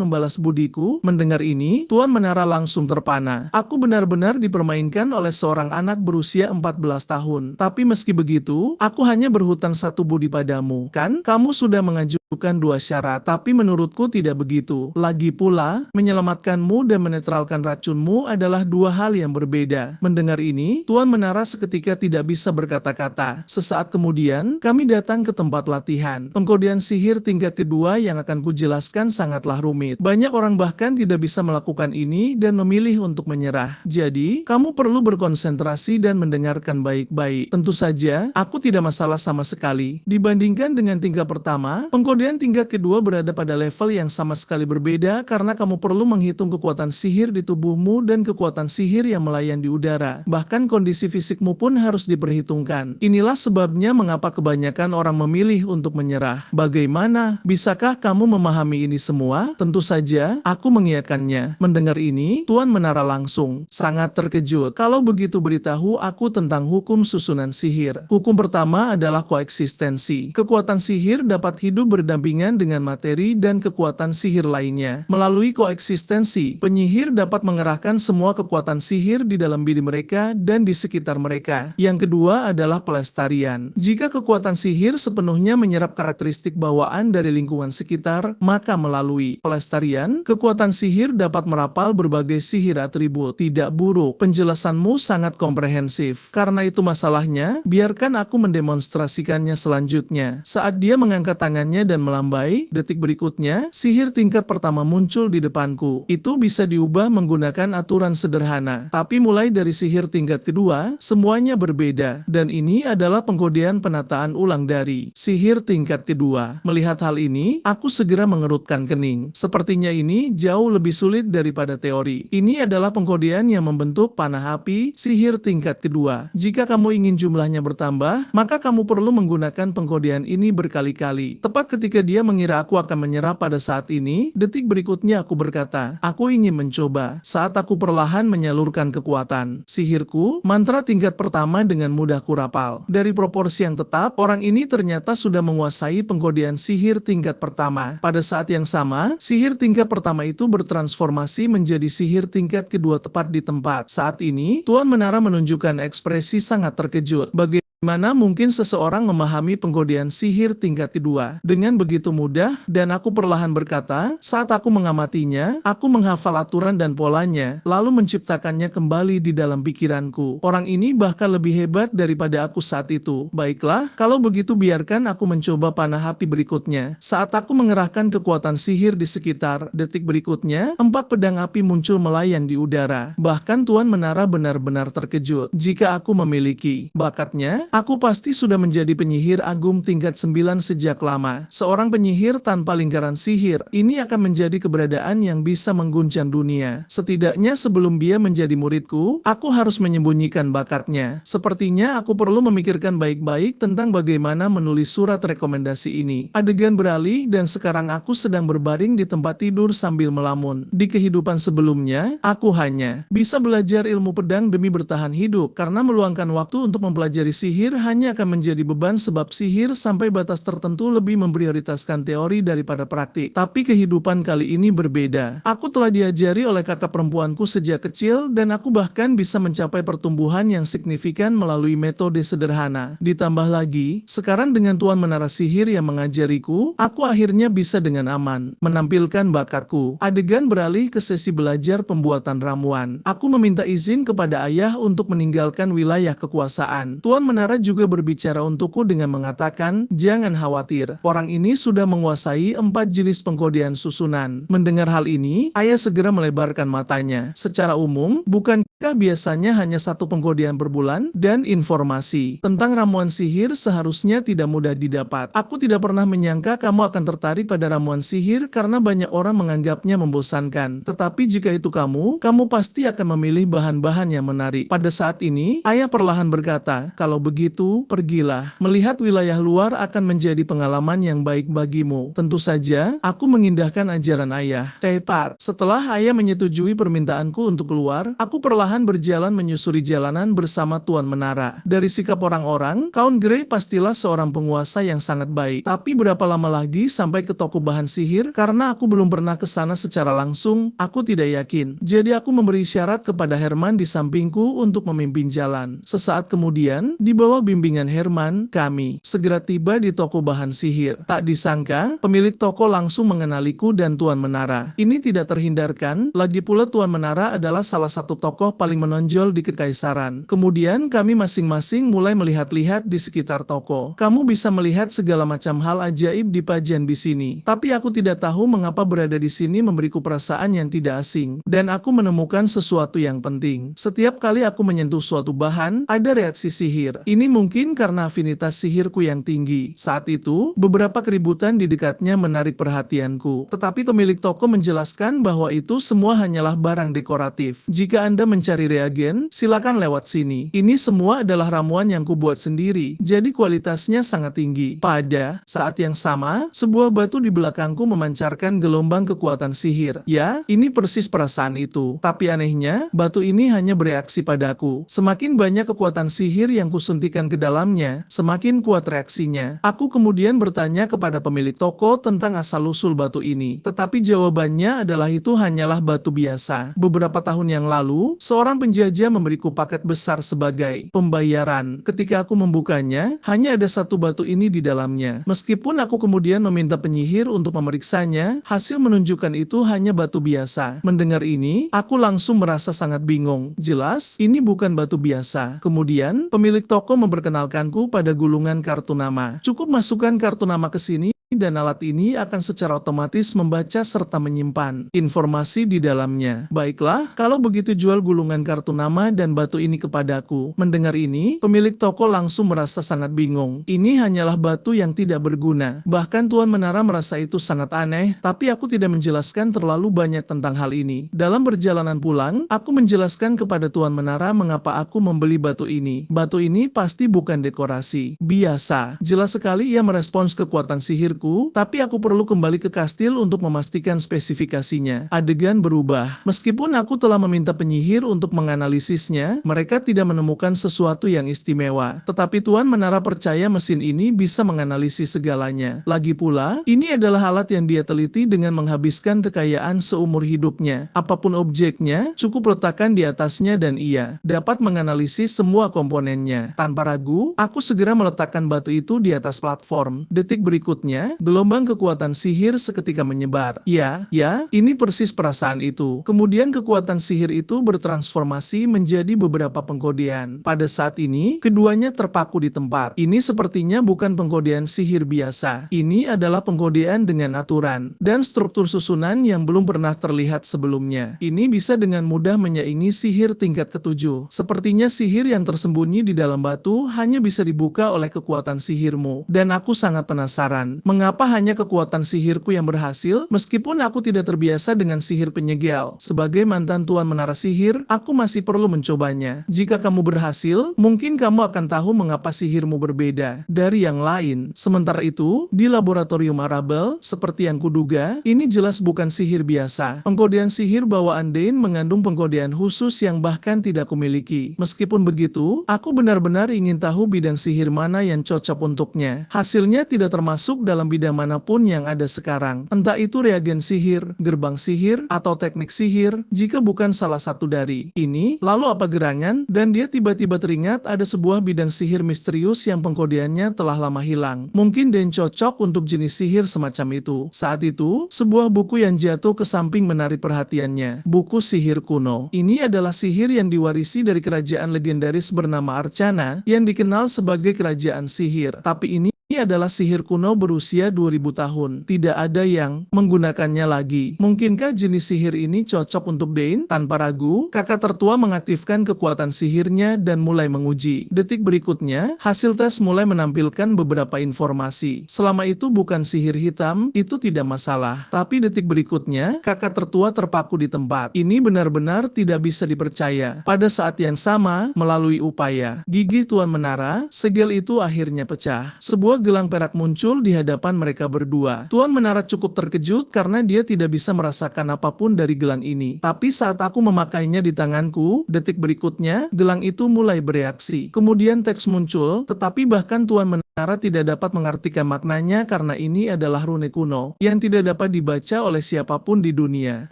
A: membalas budiku? Mendengar ini, Tuan Menara langsung terpana. Aku benar-benar dipermainkan oleh seorang anak berusia 14 tahun. Tapi meski begitu, aku hanya berhutang satu budi padamu. Kan, kamu sudah mengajukan dua syarat, tapi menurutku tidak begitu. Lagi pula, menyelamatkanmu dan menetralkan racunmu adalah dua hal yang berbeda. Mendengar ini, Tuan Menara seketika tidak bisa berkata-kata. Sesaat kemudian, kami datang ke tempat latihan. Pengkodean sihir tingkat kedua yang akan kujelaskan sangatlah rumit. Banyak orang bahkan tidak bisa melakukan ini dan memilih untuk menyerah. Jadi, kamu perlu berkonsentrasi dan mendengarkan baik-baik. Tentu saja, aku tidak masalah sama sekali. Dibandingkan dengan tingkat pertama, pengkodean tingkat kedua berada pada level yang sama sekali berbeda karena kamu perlu menghitung kekuatan sihir di tubuhmu dan kekuatan sihir yang melayang di udara. Bahkan kondisi fisikmu pun harus diperhitungkan. Inilah sebabnya mengapa kebanyakan orang memilih untuk menyerah. Bagaimana? Bisakah kamu memahami ini semua? Tentu saja, aku mengiyakannya. Mendengar ini, Tuan Menara langsung sangat terkejut. Kalau begitu beritahu aku tentang hukum susunan sihir. Hukum pertama adalah koeksistensi. Kekuatan sihir dapat hidup berdasarkan berdampingan dengan materi dan kekuatan sihir lainnya. Melalui koeksistensi, penyihir dapat mengerahkan semua kekuatan sihir di dalam diri mereka dan di sekitar mereka. Yang kedua adalah pelestarian. Jika kekuatan sihir sepenuhnya menyerap karakteristik bawaan dari lingkungan sekitar, maka melalui pelestarian, kekuatan sihir dapat merapal berbagai sihir atribut. Tidak buruk, penjelasanmu sangat komprehensif. Karena itu masalahnya, biarkan aku mendemonstrasikannya selanjutnya. Saat dia mengangkat tangannya dan melambai, detik berikutnya, sihir tingkat pertama muncul di depanku. Itu bisa diubah menggunakan aturan sederhana. Tapi mulai dari sihir tingkat kedua, semuanya berbeda. Dan ini adalah pengkodean penataan ulang dari sihir tingkat kedua. Melihat hal ini, aku segera mengerutkan kening. Sepertinya ini jauh lebih sulit daripada teori. Ini adalah pengkodean yang membentuk panah api, sihir tingkat kedua. Jika kamu ingin jumlahnya bertambah, maka kamu perlu menggunakan pengkodean ini berkali-kali. Tepat ketika dia mengira aku akan menyerah pada saat ini, detik berikutnya aku berkata, aku ingin mencoba. Saat aku perlahan menyalurkan kekuatan sihirku, mantra tingkat pertama dengan mudah kurapal. Dari proporsi yang tetap, orang ini ternyata sudah menguasai pengkodean sihir tingkat pertama. Pada saat yang sama, sihir tingkat pertama itu bertransformasi menjadi sihir tingkat kedua tepat di tempat. Saat ini, Tuan Menara menunjukkan ekspresi sangat terkejut. Bagaimana mungkin seseorang memahami pengkodean sihir tingkat kedua dengan begitu mudah? Dan aku perlahan berkata, saat aku mengamatinya, aku menghafal aturan dan polanya, lalu menciptakannya kembali di dalam pikiranku. Orang ini bahkan lebih hebat daripada aku saat itu. Baiklah, kalau begitu biarkan aku mencoba panah api berikutnya. Saat aku mengerahkan kekuatan sihir di sekitar, detik berikutnya, 4 pedang api muncul melayang di udara. Bahkan Tuan Menara benar-benar terkejut. Jika aku memiliki bakatnya, aku pasti sudah menjadi penyihir agung tingkat 9 sejak lama. Seorang penyihir tanpa lingkaran sihir, ini akan menjadi keberadaan yang bisa mengguncang dunia. Setidaknya sebelum dia menjadi muridku, aku harus menyembunyikan bakatnya. Sepertinya aku perlu memikirkan baik-baik tentang bagaimana menulis surat rekomendasi ini. Adegan beralih dan sekarang aku sedang berbaring di tempat tidur sambil melamun. Di kehidupan sebelumnya, aku hanya bisa belajar ilmu pedang demi bertahan hidup karena meluangkan waktu untuk mempelajari sihir hanya akan menjadi beban sebab sihir sampai batas tertentu lebih memprioritaskan teori daripada praktik. Tapi kehidupan kali ini berbeda. Aku telah diajari oleh kakak perempuanku sejak kecil dan aku bahkan bisa mencapai pertumbuhan yang signifikan melalui metode sederhana. Ditambah lagi, sekarang dengan Tuan Menara Sihir yang mengajariku, aku akhirnya bisa dengan aman menampilkan bakatku. Adegan beralih ke sesi belajar pembuatan ramuan. Aku meminta izin kepada ayah untuk meninggalkan wilayah kekuasaan. Tuan Menara juga berbicara untukku dengan mengatakan, jangan khawatir, orang ini sudah menguasai 4 jenis pengkodean susunan. Mendengar hal ini, ayah segera melebarkan matanya. Secara umum, bukankah biasanya hanya 1 pengkodean per bulan? Dan informasi tentang ramuan sihir seharusnya tidak mudah didapat. Aku tidak pernah menyangka kamu akan tertarik pada ramuan sihir karena banyak orang menganggapnya membosankan. Tetapi jika itu kamu pasti akan memilih bahan-bahan yang menarik. Pada saat ini, ayah perlahan berkata, kalau begitu, pergilah. Melihat wilayah luar akan menjadi pengalaman yang baik bagimu. Tentu saja, aku mengindahkan ajaran ayah. Tepat. Setelah ayah menyetujui permintaanku untuk keluar, aku perlahan berjalan menyusuri jalanan bersama Tuan Menara. Dari sikap orang-orang, Count Grey pastilah seorang penguasa yang sangat baik. Tapi berapa lama lagi sampai ke toko bahan sihir? Karena aku belum pernah ke sana secara langsung, aku tidak yakin. Jadi aku memberi syarat kepada Herman di sampingku untuk memimpin jalan. Sesaat kemudian, di bawah bimbingan Herman, kami segera tiba di toko bahan sihir. Tak disangka, pemilik toko langsung mengenaliku dan Tuan Menara. Ini tidak terhindarkan, lagi pula Tuan Menara adalah salah satu tokoh paling menonjol di Kekaisaran. Kemudian kami masing-masing mulai melihat-lihat di sekitar toko. Kamu bisa melihat segala macam hal ajaib di pajan di sini. Tapi aku tidak tahu mengapa berada di sini memberiku perasaan yang tidak asing. Dan aku menemukan sesuatu yang penting. Setiap kali aku menyentuh suatu bahan, ada reaksi sihir. Ini mungkin karena afinitas sihirku yang tinggi. Saat itu, beberapa keributan di dekatnya menarik perhatianku. Tetapi pemilik toko menjelaskan bahwa itu semua hanyalah barang dekoratif. Jika Anda mencari mencari reagen, silakan lewat sini. Ini semua adalah ramuan yang kubuat sendiri, jadi kualitasnya sangat tinggi. Pada saat yang sama, sebuah batu di belakangku memancarkan gelombang kekuatan sihir. Ya, ini persis perasaan itu. Tapi anehnya, batu ini hanya bereaksi padaku. Semakin banyak kekuatan sihir yang kusuntikan ke dalamnya, semakin kuat reaksinya. Aku kemudian bertanya kepada pemilik toko tentang asal-usul batu ini. Tetapi jawabannya adalah itu hanyalah batu biasa. Beberapa tahun yang lalu, seorang penjajah memberiku paket besar sebagai pembayaran. Ketika aku membukanya, hanya ada satu batu ini di dalamnya. Meskipun aku kemudian meminta penyihir untuk memeriksanya, hasil menunjukkan itu hanya batu biasa. Mendengar ini, aku langsung merasa sangat bingung. Jelas, ini bukan batu biasa. Kemudian, pemilik toko memperkenalkanku pada gulungan kartu nama. Cukup masukkan kartu nama ke sini, dan alat ini akan secara otomatis membaca serta menyimpan informasi di dalamnya. Baiklah, kalau begitu jual gulungan kartu nama dan batu ini kepadaku. Mendengar ini, pemilik toko langsung merasa sangat bingung. Ini hanyalah batu yang tidak berguna. Bahkan Tuan Menara merasa itu sangat aneh, tapi aku tidak menjelaskan terlalu banyak tentang hal ini. Dalam perjalanan pulang, aku menjelaskan kepada Tuan Menara mengapa aku membeli batu ini. Batu ini pasti bukan dekorasi biasa. Jelas sekali ia merespons kekuatan sihir, tapi aku perlu kembali ke kastil untuk memastikan spesifikasinya. Adegan berubah. Meskipun aku telah meminta penyihir untuk menganalisisnya, mereka tidak menemukan sesuatu yang istimewa. Tetapi Tuan Menara percaya mesin ini bisa menganalisis segalanya. Lagi pula, ini adalah alat yang dia teliti dengan menghabiskan kekayaan seumur hidupnya. Apapun objeknya, cukup letakkan di atasnya dan ia dapat menganalisis semua komponennya. Tanpa ragu, aku segera meletakkan batu itu di atas platform. Detik berikutnya, gelombang kekuatan sihir seketika menyebar. Ya, ini persis perasaan itu. Kemudian kekuatan sihir itu bertransformasi menjadi beberapa pengkodean. Pada saat ini, keduanya terpaku di tempat. Ini sepertinya bukan pengkodean sihir biasa. Ini adalah pengkodean dengan aturan dan struktur susunan yang belum pernah terlihat sebelumnya. Ini bisa dengan mudah menyaingi sihir tingkat ke-7. Sepertinya sihir yang tersembunyi di dalam batu hanya bisa dibuka oleh kekuatan sihirmu. Dan aku sangat penasaran. Mengapa hanya kekuatan sihirku yang berhasil, meskipun aku tidak terbiasa dengan sihir penyegel? Sebagai mantan Tuan Menara Sihir, aku masih perlu mencobanya. Jika kamu berhasil, mungkin kamu akan tahu mengapa sihirmu berbeda dari yang lain. Sementara itu, di laboratorium Arabel, seperti yang kuduga, ini jelas bukan sihir biasa. Pengkodean sihir bawaan Dane mengandung pengkodean khusus yang bahkan tidak kumiliki. Meskipun begitu, aku benar-benar ingin tahu bidang sihir mana yang cocok untuknya. Hasilnya tidak termasuk dalam bidang manapun yang ada sekarang. Entah itu reagen sihir, gerbang sihir, atau teknik sihir, jika bukan salah satu dari ini, lalu apa gerangan? Dan dia tiba-tiba teringat ada sebuah bidang sihir misterius yang pengkodeannya telah lama hilang. Mungkin Dan cocok untuk jenis sihir semacam itu. Saat itu, sebuah buku yang jatuh ke samping menarik perhatiannya. Buku sihir kuno. Ini adalah sihir yang diwarisi dari kerajaan legendaris bernama Arcana, yang dikenal sebagai kerajaan sihir. Tapi ini adalah sihir kuno berusia 2000 tahun. Tidak ada yang menggunakannya lagi. Mungkinkah jenis sihir ini cocok untuk Dane? Tanpa ragu, kakak tertua mengaktifkan kekuatan sihirnya dan mulai menguji. Detik berikutnya, hasil tes mulai menampilkan beberapa informasi. Selama itu bukan sihir hitam, itu tidak masalah. Tapi detik berikutnya, kakak tertua terpaku di tempat. Ini benar-benar tidak bisa dipercaya. Pada saat yang sama, melalui upaya gigi Tuan Menara, segel itu akhirnya pecah. Sebuah gelang perak muncul di hadapan mereka berdua. Tuan Menara cukup terkejut karena dia tidak bisa merasakan apapun dari gelang ini. Tapi saat aku memakainya di tanganku, detik berikutnya, gelang itu mulai bereaksi. Kemudian teks muncul, tetapi bahkan Tuan Menara tidak dapat mengartikan maknanya karena ini adalah rune kuno yang tidak dapat dibaca oleh siapapun di dunia.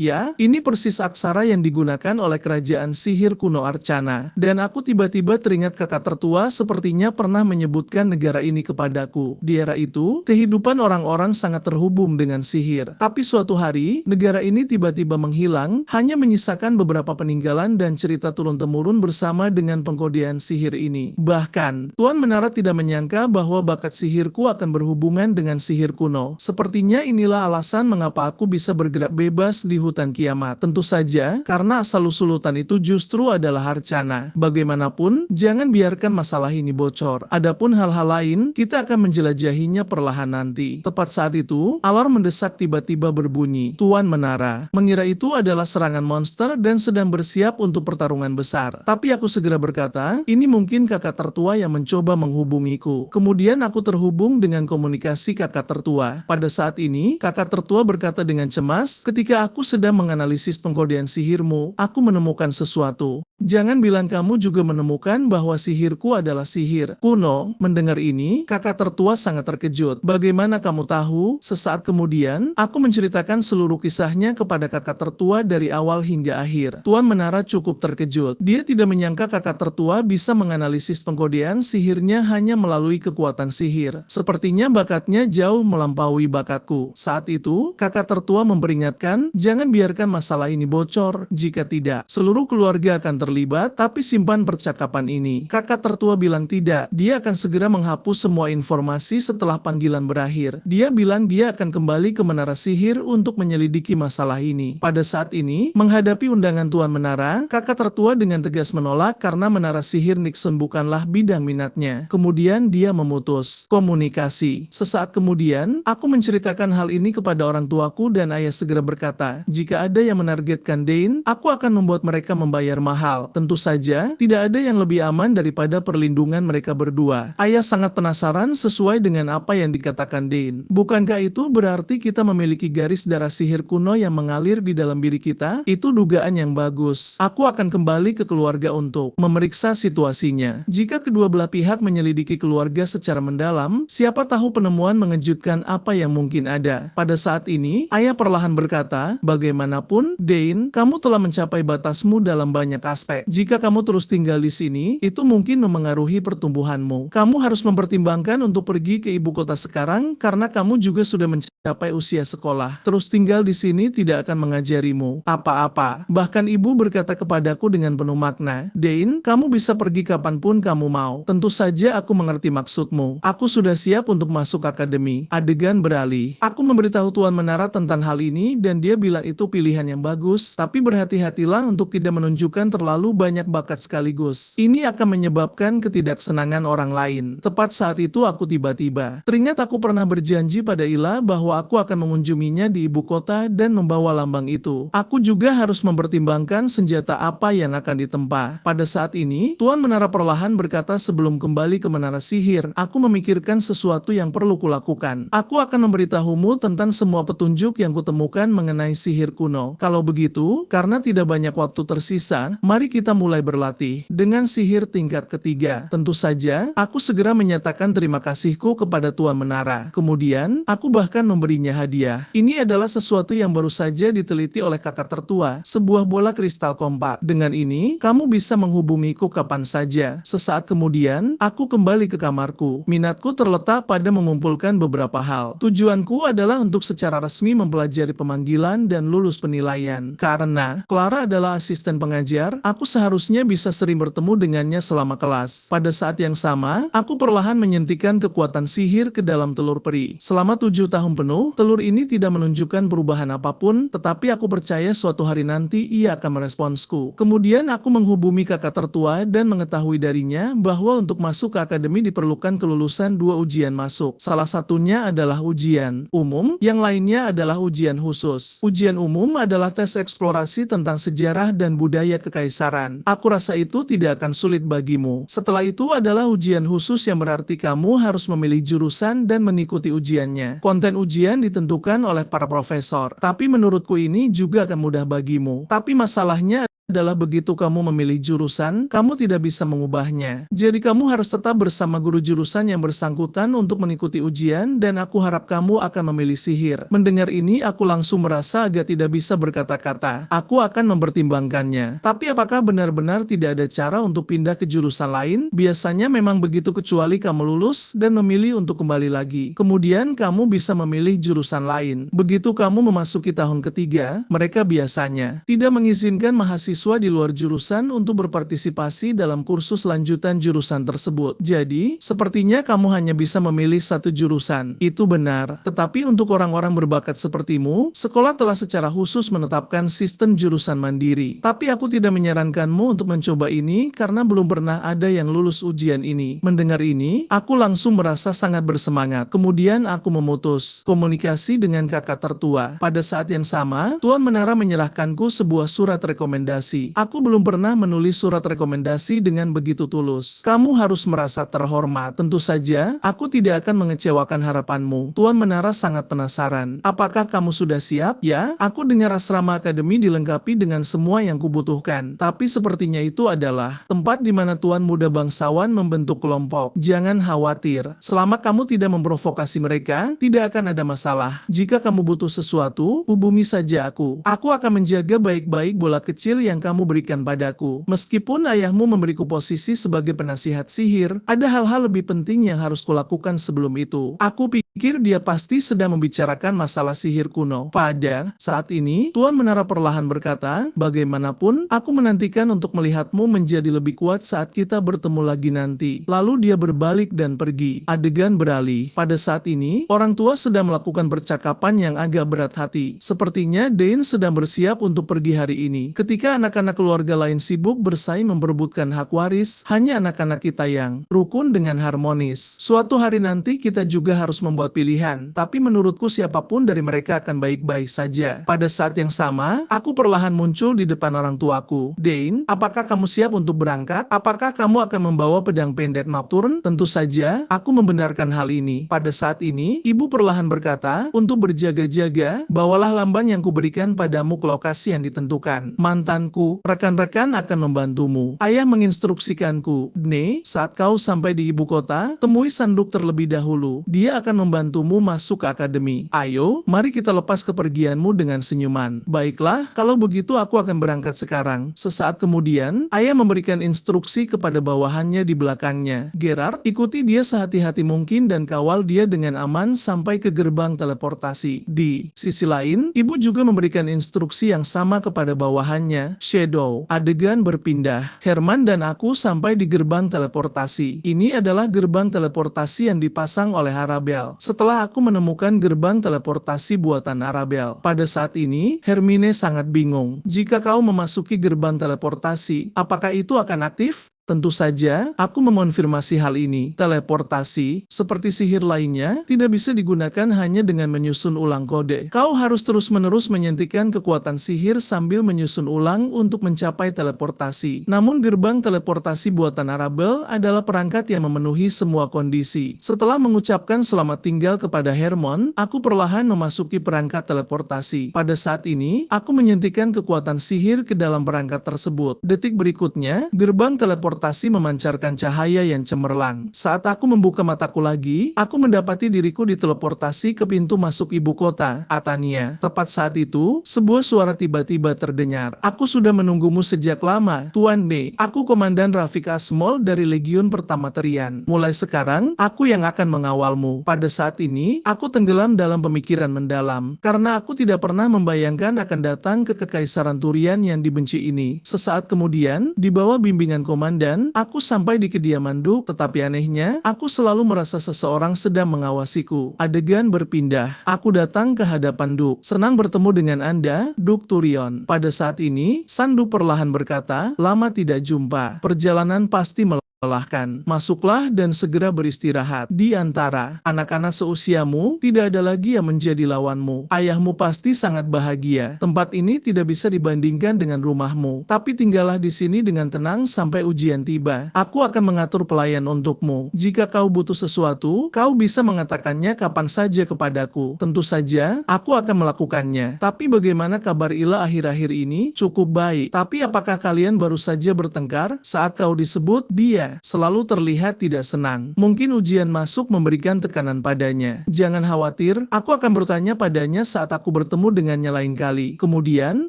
A: Ya, ini persis aksara yang digunakan oleh kerajaan sihir kuno Arcana. Dan aku tiba-tiba teringat kakak tertua sepertinya pernah menyebutkan negara ini kepadaku. Di era itu, kehidupan orang-orang sangat terhubung dengan sihir. Tapi suatu hari, negara ini tiba-tiba menghilang, hanya menyisakan beberapa peninggalan dan cerita turun-temurun bersama dengan pengkodean sihir ini. Bahkan, Tuan Menara tidak menyangka bahwa bahwa bakat sihirku akan berhubungan dengan sihir kuno. Sepertinya inilah alasan mengapa aku bisa bergerak bebas di hutan kiamat. Tentu saja, karena asal-usul hutan itu justru adalah Harcana. Bagaimanapun, jangan biarkan masalah ini bocor. Adapun hal-hal lain, kita akan menjelajahinya perlahan nanti. Tepat saat itu, alarm mendesak tiba-tiba berbunyi. Tuan Menara mengira itu adalah serangan monster dan sedang bersiap untuk pertarungan besar. Tapi aku segera berkata, ini mungkin kakak tertua yang mencoba menghubungiku. Kemudian aku terhubung dengan komunikasi kakak tertua. Pada saat ini, kakak tertua berkata dengan cemas, ketika aku sedang menganalisis pengkodean sihirmu, aku menemukan sesuatu. Jangan bilang kamu juga menemukan bahwa sihirku adalah sihir kuno. Mendengar ini, kakak tertua sangat terkejut. Bagaimana kamu tahu? Sesaat kemudian, aku menceritakan seluruh kisahnya kepada kakak tertua dari awal hingga akhir. Tuan Menara cukup terkejut. Dia tidak menyangka kakak tertua bisa menganalisis pengkodean sihirnya hanya melalui kekuatan sihir. Sepertinya bakatnya jauh melampaui bakatku. Saat itu, kakak tertua memperingatkan, jangan biarkan masalah ini bocor. Jika tidak, seluruh keluarga akan terlibat, tapi simpan percakapan ini. Kakak tertua bilang tidak, dia akan segera menghapus semua informasi setelah panggilan berakhir. Dia bilang dia akan kembali ke Menara Sihir untuk menyelidiki masalah ini. Pada saat ini, menghadapi undangan Tuan Menara, kakak tertua dengan tegas menolak karena Menara Sihir Nixon bukanlah bidang minatnya. Kemudian dia memutus komunikasi. Sesaat kemudian, aku menceritakan hal ini kepada orang tuaku dan ayah segera berkata, jika ada yang menargetkan Dane, aku akan membuat mereka membayar mahal. Tentu saja, tidak ada yang lebih aman daripada perlindungan mereka berdua. Ayah sangat penasaran sesuai dengan apa yang dikatakan Dane. Bukankah itu berarti kita memiliki garis darah sihir kuno yang mengalir di dalam diri kita? Itu dugaan yang bagus. Aku akan kembali ke keluarga untuk memeriksa situasinya. Jika kedua belah pihak menyelidiki keluarga secara mendalam, siapa tahu penemuan mengejutkan apa yang mungkin ada. Pada saat ini, ayah perlahan berkata, bagaimanapun, Dane, kamu telah mencapai batasmu dalam banyak aspek. Jika kamu terus tinggal di sini, itu mungkin memengaruhi pertumbuhanmu. Kamu harus mempertimbangkan untuk pergi ke ibu kota sekarang karena kamu juga sudah mencapai usia sekolah. Terus tinggal di sini tidak akan mengajarimu apa-apa. Bahkan ibu berkata kepadaku dengan penuh makna, Dane, kamu bisa pergi kapanpun kamu mau. Tentu saja aku mengerti maksudmu. Aku sudah siap untuk masuk akademi. Adegan beralih. Aku memberitahu Tuan Menara tentang hal ini dan dia bilang itu pilihan yang bagus, tapi berhati-hatilah untuk tidak menunjukkan terlalu banyak bakat sekaligus. Ini akan menyebabkan ketidaksenangan orang lain. Tepat saat itu aku tiba-tiba teringat aku pernah berjanji pada Ila bahwa aku akan mengunjunginya di ibu kota dan membawa lambang itu. Aku juga harus mempertimbangkan senjata apa yang akan ditempa. Pada saat ini, Tuan Menara perlahan berkata sebelum kembali ke Menara Sihir, aku memikirkan sesuatu yang perlu kulakukan. Aku akan memberitahumu tentang semua petunjuk yang kutemukan mengenai sihir kuno. Kalau begitu, karena tidak banyak waktu tersisa, mari kita mulai berlatih dengan sihir tingkat ketiga. Tentu saja, aku segera menyatakan terima kasihku kepada Tuan Menara. Kemudian, aku bahkan memberinya hadiah. Ini adalah sesuatu yang baru saja diteliti oleh kakak tertua, sebuah bola kristal kompak. Dengan ini, kamu bisa menghubungiku kapan saja. Sesaat kemudian, aku kembali ke kamarku. Minatku terletak pada mengumpulkan beberapa hal. Tujuanku adalah untuk secara resmi mempelajari pemanggilan dan lulus penilaian. Karena Clara adalah asisten pengajar, aku seharusnya bisa sering bertemu dengannya selama kelas. Pada saat yang sama, aku perlahan menyuntikkan kekuatan sihir ke dalam telur peri. Selama 7 tahun penuh, telur ini tidak menunjukkan perubahan apapun, tetapi aku percaya suatu hari nanti ia akan meresponsku. Kemudian aku menghubungi kakak tertua dan mengetahui darinya bahwa untuk masuk ke akademi diperlukan kelulusan 2 ujian masuk. Salah satunya adalah ujian umum, yang lainnya adalah ujian khusus. Ujian umum adalah tes eksplorasi tentang sejarah dan budaya kekaisaran. Aku rasa itu tidak akan sulit bagimu. Setelah itu adalah ujian khusus yang berarti kamu harus memilih jurusan dan mengikuti ujiannya. Konten ujian ditentukan oleh para profesor, tapi menurutku ini juga akan mudah bagimu. Tapi masalahnya adalah begitu kamu memilih jurusan, kamu tidak bisa mengubahnya. Jadi kamu harus tetap bersama guru jurusan yang bersangkutan untuk mengikuti ujian dan aku harap kamu akan memilih sihir. Mendengar ini aku langsung merasa agak tidak bisa berkata-kata. Aku akan mempertimbangkannya. Tapi apakah benar-benar tidak ada cara untuk pindah ke jurusan lain? Biasanya memang begitu kecuali kamu lulus dan memilih untuk kembali lagi. Kemudian kamu bisa memilih jurusan lain. Begitu kamu memasuki tahun ketiga, mereka biasanya tidak mengizinkan mahasiswa mahasiswa di luar jurusan untuk berpartisipasi dalam kursus lanjutan jurusan tersebut. Jadi, sepertinya kamu hanya bisa memilih satu jurusan. Itu benar. Tetapi untuk orang-orang berbakat sepertimu, sekolah telah secara khusus menetapkan sistem jurusan mandiri. Tapi aku tidak menyarankanmu untuk mencoba ini karena belum pernah ada yang lulus ujian ini. Mendengar ini, aku langsung merasa sangat bersemangat. Kemudian aku memutus komunikasi dengan kakak tertua. Pada saat yang sama, Tuan Menara menyerahkanku sebuah surat rekomendasi. Aku belum pernah menulis surat rekomendasi dengan begitu tulus. Kamu harus merasa terhormat. Tentu saja, aku tidak akan mengecewakan harapanmu. Tuan Menara sangat penasaran. Apakah kamu sudah siap? Ya, aku dengar asrama akademi dilengkapi dengan semua yang kubutuhkan. Tapi sepertinya itu adalah tempat di mana Tuan Muda Bangsawan membentuk kelompok. Jangan khawatir. Selama kamu tidak memprovokasi mereka, tidak akan ada masalah. Jika kamu butuh sesuatu, hubungi saja aku. Aku akan menjaga baik-baik bola kecil yang kamu berikan padaku. Meskipun ayahmu memberiku posisi sebagai penasihat sihir, ada hal-hal lebih penting yang harus kulakukan sebelum itu. Aku pikir dia pasti sedang membicarakan masalah sihir kuno. Pada saat ini, Tuan Menara perlahan berkata, bagaimanapun, aku menantikan untuk melihatmu menjadi lebih kuat saat kita bertemu lagi nanti. Lalu dia berbalik dan pergi. Adegan beralih. Pada saat ini, orang tua sedang melakukan percakapan yang agak berat hati. Sepertinya Dane sedang bersiap untuk pergi hari ini. Ketika anak-anak keluarga lain sibuk bersaing memperebutkan hak waris, hanya anak-anak kita yang rukun dengan harmonis. Suatu hari nanti kita juga harus membuat pilihan, tapi menurutku siapapun dari mereka akan baik-baik saja. Pada saat yang sama, aku perlahan muncul di depan orang tuaku. Dane, apakah kamu siap untuk berangkat? Apakah kamu akan membawa pedang pendek nocturne? Tentu saja, aku membenarkan hal ini. Pada saat ini, ibu perlahan berkata, untuk berjaga-jaga, bawalah lamban yang kuberikan padamu ke lokasi yang ditentukan. Mantanku, rekan-rekan akan membantumu. Ayah menginstruksikanku, Dane, saat kau sampai di ibu kota, temui Sanduk terlebih dahulu. Dia akan membantumu masuk ke akademi. Ayo, mari kita lepas kepergianmu dengan senyuman. Baiklah, kalau begitu aku akan berangkat sekarang. Sesaat kemudian, ayah memberikan instruksi kepada bawahannya di belakangnya. Gerard, ikuti dia sehati-hati mungkin dan kawal dia dengan aman sampai ke gerbang teleportasi. Di sisi lain, ibu juga memberikan instruksi yang sama kepada bawahannya, Shadow. Adegan berpindah. Herman dan aku sampai di gerbang teleportasi. Ini adalah gerbang teleportasi yang dipasang oleh Arabelle. Setelah aku menemukan gerbang teleportasi buatan Arabelle, pada saat ini, Hermine sangat bingung. Jika kau memasuki gerbang teleportasi, apakah itu akan aktif? Tentu saja, aku mengonfirmasi hal ini. Teleportasi, seperti sihir lainnya, tidak bisa digunakan hanya dengan menyusun ulang kode. Kau harus terus-menerus menyuntikkan kekuatan sihir sambil menyusun ulang untuk mencapai teleportasi. Namun gerbang teleportasi buatan Arabelle adalah perangkat yang memenuhi semua kondisi. Setelah mengucapkan selamat tinggal kepada Hermon, aku perlahan memasuki perangkat teleportasi. Pada saat ini, aku menyuntikkan kekuatan sihir ke dalam perangkat tersebut. Detik berikutnya, gerbang teleportasi memancarkan cahaya yang cemerlang. Saat aku membuka mataku lagi, aku mendapati diriku diteleportasi ke pintu masuk ibu kota, Atania. Tepat saat itu, sebuah suara tiba-tiba terdengar. Aku sudah menunggumu sejak lama, Tuan B. Aku Komandan Rafik Asmol dari Legiun Pertama Terian. Mulai sekarang, aku yang akan mengawalmu. Pada saat ini, aku tenggelam dalam pemikiran mendalam, karena aku tidak pernah membayangkan akan datang ke Kekaisaran Turian yang dibenci ini. Sesaat kemudian, di bawah bimbingan komandan, aku sampai di kediaman Duk, tetapi anehnya, aku selalu merasa seseorang sedang mengawasiku. Adegan berpindah. Aku datang ke hadapan Duk. Senang bertemu dengan Anda, Duk Turion. Pada saat ini, Sandu perlahan berkata, lama tidak jumpa. Perjalanan pasti melelahkan. Masuklah dan segera beristirahat. Di antara anak-anak seusiamu, tidak ada lagi yang menjadi lawanmu. Ayahmu pasti sangat bahagia. Tempat ini tidak bisa dibandingkan dengan rumahmu. Tapi tinggallah di sini dengan tenang sampai ujian tiba. Aku akan mengatur pelayan untukmu. Jika kau butuh sesuatu, kau bisa mengatakannya kapan saja kepadaku. Tentu saja, aku akan melakukannya. Tapi bagaimana kabar Ila akhir-akhir ini? Cukup baik. Tapi apakah kalian baru saja bertengkar saat kau disebut dia? dia selalu terlihat tidak senang. Mungkin ujian masuk memberikan tekanan padanya. Jangan khawatir, aku akan bertanya padanya saat aku bertemu dengannya lain kali. Kemudian,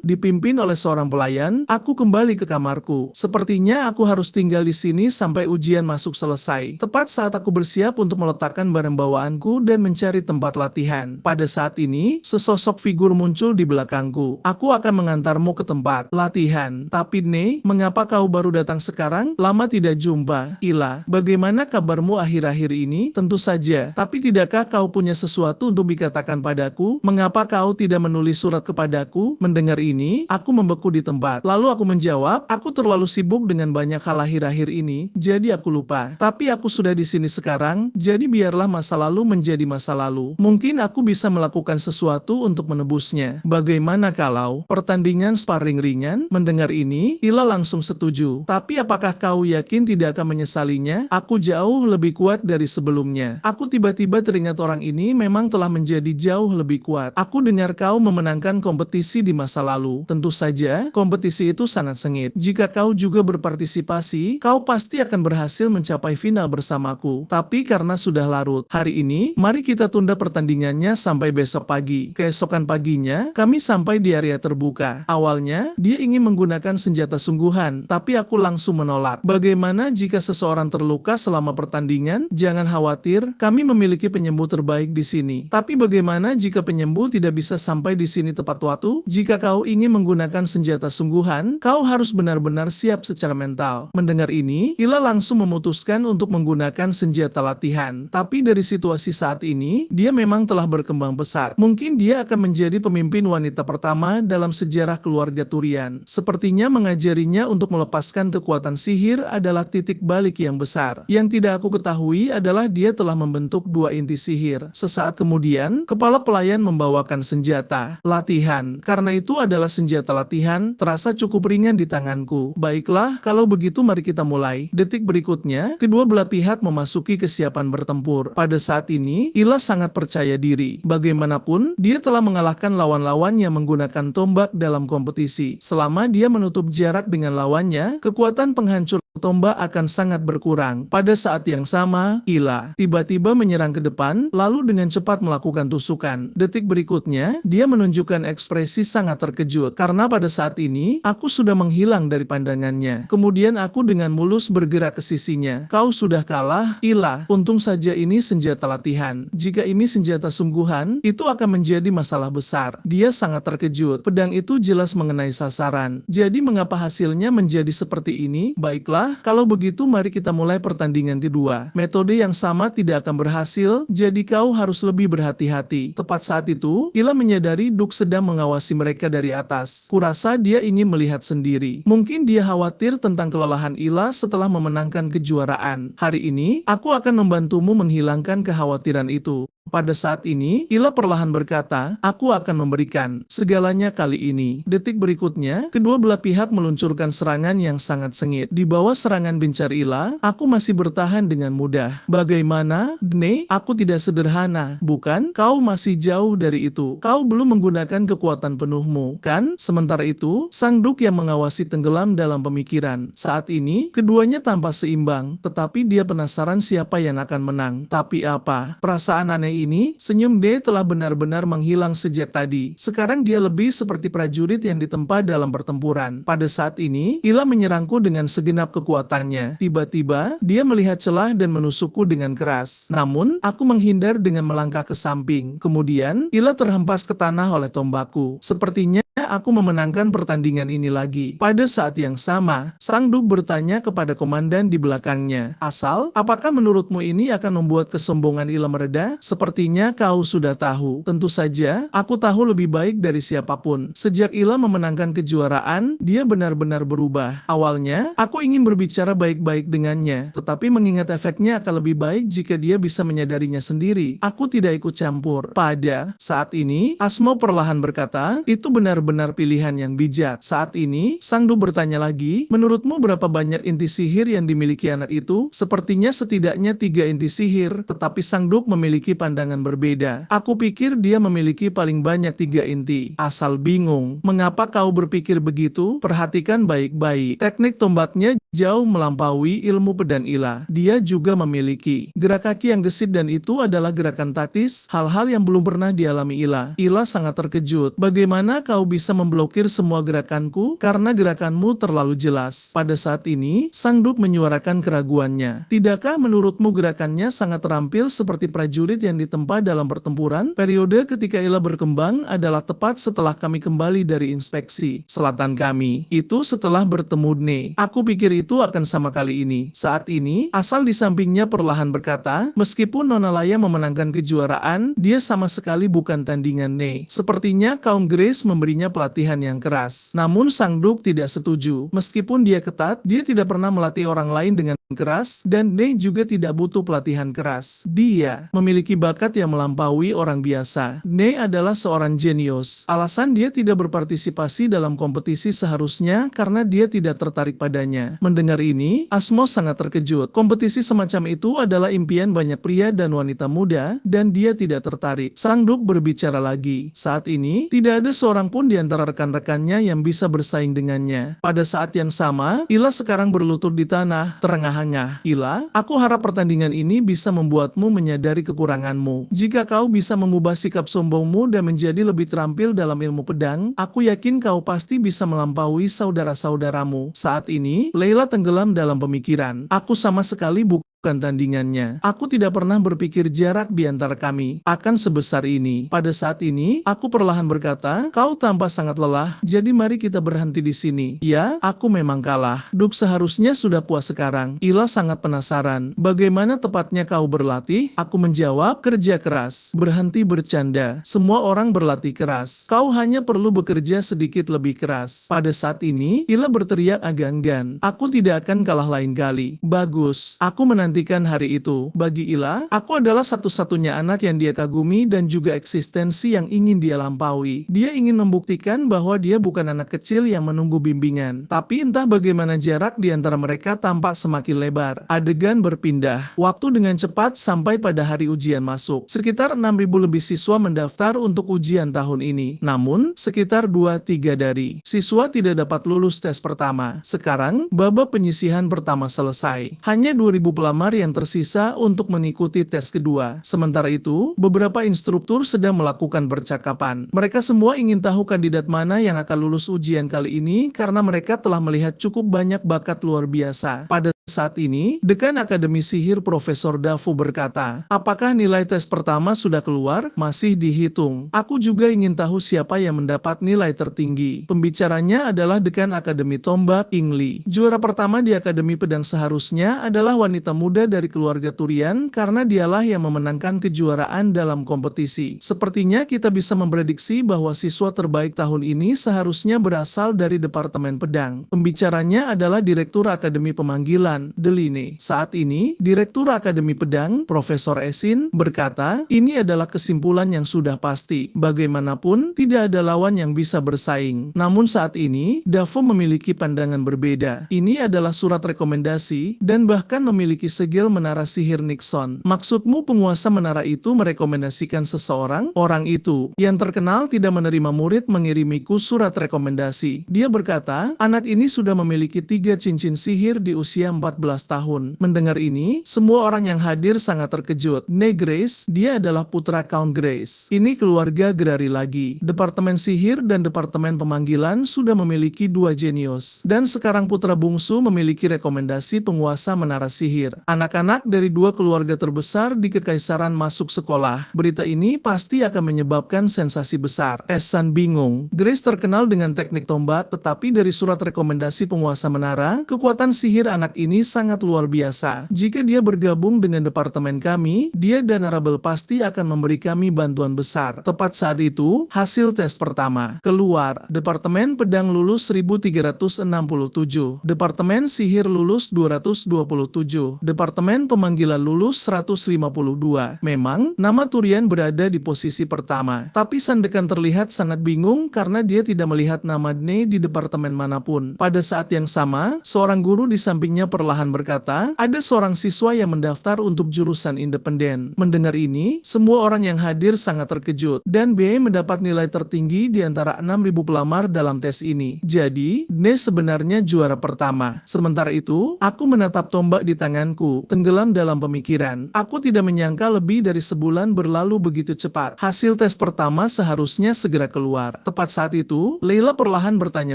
A: dipimpin oleh seorang pelayan, aku kembali ke kamarku. Sepertinya aku harus tinggal di sini sampai ujian masuk selesai. Tepat saat aku bersiap untuk meletakkan barang bawaanku dan mencari tempat latihan. Pada saat ini, sesosok figur muncul di belakangku. Aku akan mengantarmu ke tempat latihan. Tapi Nei, mengapa kau baru datang sekarang? Lama tidak jumpa. Ila, bagaimana kabarmu akhir-akhir ini? Tentu saja. Tapi tidakkah kau punya sesuatu untuk dikatakan padaku? Mengapa kau tidak menulis surat kepadaku? Mendengar ini, aku membeku di tempat. Lalu aku menjawab, aku terlalu sibuk dengan banyak hal akhir-akhir ini, jadi aku lupa. Tapi aku sudah di sini sekarang, jadi biarlah masa lalu menjadi masa lalu. Mungkin aku bisa melakukan sesuatu untuk menebusnya. Bagaimana kalau pertandingan sparring ringan? Mendengar ini, Ila langsung setuju. Tapi apakah kau yakin tidak akan menyesalinya? Aku jauh lebih kuat dari sebelumnya. Aku tiba-tiba teringat orang ini memang telah menjadi jauh lebih kuat. Aku dengar kau memenangkan kompetisi di masa lalu. Tentu saja, kompetisi itu sangat sengit. Jika kau juga berpartisipasi, kau pasti akan berhasil mencapai final bersamaku. Tapi karena sudah larut, hari ini, mari kita tunda pertandingannya sampai besok pagi. Keesokan paginya, kami sampai di area terbuka. Awalnya, dia ingin menggunakan senjata sungguhan, tapi aku langsung menolak. Bagaimana jika seseorang terluka selama pertandingan? Jangan khawatir, kami memiliki penyembuh terbaik di sini. Tapi bagaimana jika penyembuh tidak bisa sampai di sini tepat waktu? Jika kau ingin menggunakan senjata sungguhan, kau harus benar-benar siap secara mental. Mendengar ini, Ila langsung memutuskan untuk menggunakan senjata latihan. Tapi dari situasi saat ini, dia memang telah berkembang pesat. Mungkin dia akan menjadi pemimpin wanita pertama dalam sejarah keluarga Turian. Sepertinya mengajarinya untuk melepaskan kekuatan sihir adalah titik balik yang besar. Yang tidak aku ketahui adalah dia telah membentuk dua inti sihir. Sesaat kemudian, kepala pelayan membawakan senjata latihan. Karena itu adalah senjata latihan, terasa cukup ringan di tanganku. Baiklah, kalau begitu mari kita mulai. Detik berikutnya, kedua belah pihak memasuki kesiapan bertempur. Pada saat ini, Ila sangat percaya diri. Bagaimanapun, dia telah mengalahkan lawan-lawan yang menggunakan tombak dalam kompetisi. Selama dia menutup jarak dengan lawannya, kekuatan penghancur tombak akan sangat berkurang. Pada saat yang sama, Ila tiba-tiba menyerang ke depan, lalu dengan cepat melakukan tusukan. Detik berikutnya, dia menunjukkan ekspresi sangat terkejut, karena pada saat ini, aku sudah menghilang dari pandangannya. Kemudian aku dengan mulus bergerak ke sisinya. Kau sudah kalah, Ila. Untung saja ini senjata latihan. Jika ini senjata sungguhan, itu akan menjadi masalah besar. Dia sangat terkejut. Pedang itu jelas mengenai sasaran. Jadi mengapa hasilnya menjadi seperti ini? Baiklah, kalau begitu mari kita mulai pertandingan kedua. Metode yang sama tidak akan berhasil, jadi kau harus lebih berhati-hati. Tepat saat itu, Ila menyadari Duk sedang mengawasi mereka dari atas. Kurasa dia ingin melihat sendiri. Mungkin dia khawatir tentang kelelahan Ila setelah memenangkan kejuaraan. Hari ini, aku akan membantumu menghilangkan kekhawatiran itu. Pada saat ini, Ila perlahan berkata, aku akan memberikan segalanya kali ini. Detik berikutnya, kedua belah pihak meluncurkan serangan yang sangat sengit. Di bawah serangan gencar Ila, aku masih bertahan dengan mudah. Bagaimana, Dne? Aku tidak sederhana, bukan? Kau masih jauh dari itu. Kau belum menggunakan kekuatan penuhmu, kan? Sementara itu, Sang Duk yang mengawasi tenggelam dalam pemikiran. Saat ini, keduanya tampak seimbang, tetapi dia penasaran siapa yang akan menang. Tapi apa? Perasaan aneh ini, senyum D telah benar-benar menghilang sejak tadi. Sekarang dia lebih seperti prajurit yang ditempa dalam pertempuran. Pada saat ini, Ila menyerangku dengan segenap kekuatannya. Tiba-tiba, dia melihat celah dan menusukku dengan keras. Namun, aku menghindar dengan melangkah ke samping. Kemudian, Ila terhempas ke tanah oleh tombakku. Sepertinya, aku memenangkan pertandingan ini lagi. Pada saat yang sama, Sang Duk bertanya kepada komandan di belakangnya. Asal, apakah menurutmu ini akan membuat kesombongan Ila mereda? Sepertinya kau sudah tahu. Tentu saja, aku tahu lebih baik dari siapapun. Sejak Ila memenangkan kejuaraan, dia benar-benar berubah. Awalnya, aku ingin berbicara baik-baik dengannya, tetapi mengingat efeknya akan lebih baik jika dia bisa menyadarinya sendiri. Aku tidak ikut campur. Pada saat ini, Asmo perlahan berkata, itu benar-benar pilihan yang bijak. Saat ini, Sang Duk bertanya lagi, menurutmu berapa banyak inti sihir yang dimiliki anak itu? Sepertinya setidaknya 3 inti sihir, tetapi Sang Duk memiliki pandangan berbeda. Aku pikir dia memiliki paling banyak 3 inti. Asal bingung. Mengapa kau berpikir begitu? Perhatikan baik-baik. Teknik tombaknya jauh melampaui ilmu pedang Ila. Dia juga memiliki gerak kaki yang gesit dan itu adalah gerakan taktis, hal-hal yang belum pernah dialami Ila. Ila sangat terkejut. Bagaimana kau bisa memblokir semua gerakanku? Karena gerakanmu terlalu jelas. Pada saat ini, Sang Duk menyuarakan keraguannya. Tidakkah menurutmu gerakannya sangat terampil seperti prajurit yang ditempa dalam pertempuran? Periode ketika Ila berkembang adalah tepat setelah kami kembali dari inspeksi selatan kami. Itu setelah bertemu Ne. Aku pikir itu akan sama kali ini. Saat ini, Asal di sampingnya perlahan berkata, meskipun Nona Laya memenangkan kejuaraan, dia sama sekali bukan tandingan Ne. Sepertinya kaum Grace memberinya pelatihan yang keras. Namun Sang Duk tidak setuju. Meskipun dia ketat, dia tidak pernah melatih orang lain dengan keras, dan Ne juga tidak butuh pelatihan keras. Dia memiliki bakat yang melampaui orang biasa. Ne adalah seorang jenius. Alasan dia tidak berpartisipasi dalam kompetisi seharusnya karena dia tidak tertarik padanya. Mendengar ini, Asmo sangat terkejut. Kompetisi semacam itu adalah impian banyak pria dan wanita muda, dan dia tidak tertarik. Sang Duk berbicara lagi. Saat ini, tidak ada seorang pun di antara rekan-rekannya yang bisa bersaing dengannya. Pada saat yang sama, Ila sekarang berlutut di tanah, terengah-engah. Ila, aku harap pertandingan ini bisa membuatmu menyadari kekuranganmu. Jika kau bisa mengubah sikap sombongmu dan menjadi lebih terampil dalam ilmu pedang, aku yakin kau pasti bisa melampaui saudara-saudaramu. Saat ini, Layla tenggelam dalam pemikiran. Aku sama sekali bukan tandingannya. Aku tidak pernah berpikir jarak di antara kami akan sebesar ini. Pada saat ini, aku perlahan berkata, kau tampak sangat lelah, jadi mari kita berhenti di sini. Ya, aku memang kalah. Duk seharusnya sudah puas sekarang. Ila sangat penasaran. Bagaimana tepatnya kau berlatih? Aku menjawab, kerja keras. Berhenti bercanda. Semua orang berlatih keras. Kau hanya perlu bekerja sedikit lebih keras. Pada saat ini, Ila berteriak agak enggan. Aku tidak akan kalah lain kali. Bagus. Aku menantikan hari itu. Bagi Ila, aku adalah satu-satunya anak yang dia kagumi dan juga eksistensi yang ingin dia lampaui. Dia ingin membuktikan bahwa dia bukan anak kecil yang menunggu bimbingan. Tapi entah bagaimana jarak di antara mereka tampak semakin lebar. Adegan berpindah. Waktu dengan cepat sampai pada hari ujian masuk. Sekitar 6.000 lebih siswa mendaftar untuk ujian tahun ini. Namun, sekitar 2/3 dari siswa tidak dapat lulus tes pertama. Sekarang, babak penyisihan pertama selesai. Hanya 2.000 pelamar yang tersisa untuk mengikuti tes kedua. Sementara itu, beberapa instruktur sedang melakukan percakapan. Mereka semua ingin tahu kandidat mana yang akan lulus ujian kali ini karena mereka telah melihat cukup banyak bakat luar biasa. Pada saat ini, Dekan Akademi Sihir Profesor Dafu berkata, apakah nilai tes pertama sudah keluar? Masih dihitung. Aku juga ingin tahu siapa yang mendapat nilai tertinggi. Pembicaranya adalah Dekan Akademi Tombak, Ingli. Juara pertama di Akademi Pedang seharusnya adalah wanita muda dari keluarga Turian karena dialah yang memenangkan kejuaraan dalam kompetisi. Sepertinya kita bisa memprediksi bahwa siswa terbaik tahun ini seharusnya berasal dari Departemen Pedang. Pembicaranya adalah Direktur Akademi Pemanggilan, Deline. Saat ini, Direktur Akademi Pedang, Profesor Esin, berkata, ini adalah kesimpulan yang sudah pasti. Bagaimanapun, tidak ada lawan yang bisa bersaing. Namun saat ini, Davo memiliki pandangan berbeda. Ini adalah surat rekomendasi, dan bahkan memiliki segel menara sihir Nixon. Maksudmu penguasa menara itu merekomendasikan seseorang? Orang itu, yang terkenal tidak menerima murid mengirimiku surat rekomendasi. Dia berkata, anak ini sudah memiliki 3 cincin sihir di usia 14 tahun. Mendengar ini, semua orang yang hadir sangat terkejut. Ne Grace, dia adalah putra Count Grace. Ini keluarga Gerari lagi. Departemen Sihir dan Departemen Pemanggilan sudah memiliki 2 jenius. Dan sekarang putra bungsu memiliki rekomendasi penguasa menara sihir. Anak-anak dari 2 keluarga terbesar di Kekaisaran masuk sekolah. Berita ini pasti akan menyebabkan sensasi besar. Esan bingung. Grace terkenal dengan teknik tombak, tetapi dari surat rekomendasi penguasa menara, kekuatan sihir anak ini sangat luar biasa. Jika dia bergabung dengan departemen kami, dia dan Arabel pasti akan memberi kami bantuan besar. Tepat saat itu, hasil tes pertama keluar. Departemen Pedang lulus 1367. Departemen Sihir lulus 227. Departemen Pemanggilan lulus 152. Memang, nama Turian berada di posisi pertama. Tapi Sandekan terlihat sangat bingung karena dia tidak melihat nama Ne di departemen manapun. Pada saat yang sama, seorang guru di sampingnya perlahan berkata, ada seorang siswa yang mendaftar untuk jurusan independen. Mendengar ini, semua orang yang hadir sangat terkejut, dan B mendapat nilai tertinggi di antara 6.000 pelamar dalam tes ini. Jadi, D sebenarnya juara pertama. Sementara itu, aku menatap tombak di tanganku, tenggelam dalam pemikiran. Aku tidak menyangka lebih dari sebulan berlalu begitu cepat. Hasil tes pertama seharusnya segera keluar. Tepat saat itu, Leila perlahan bertanya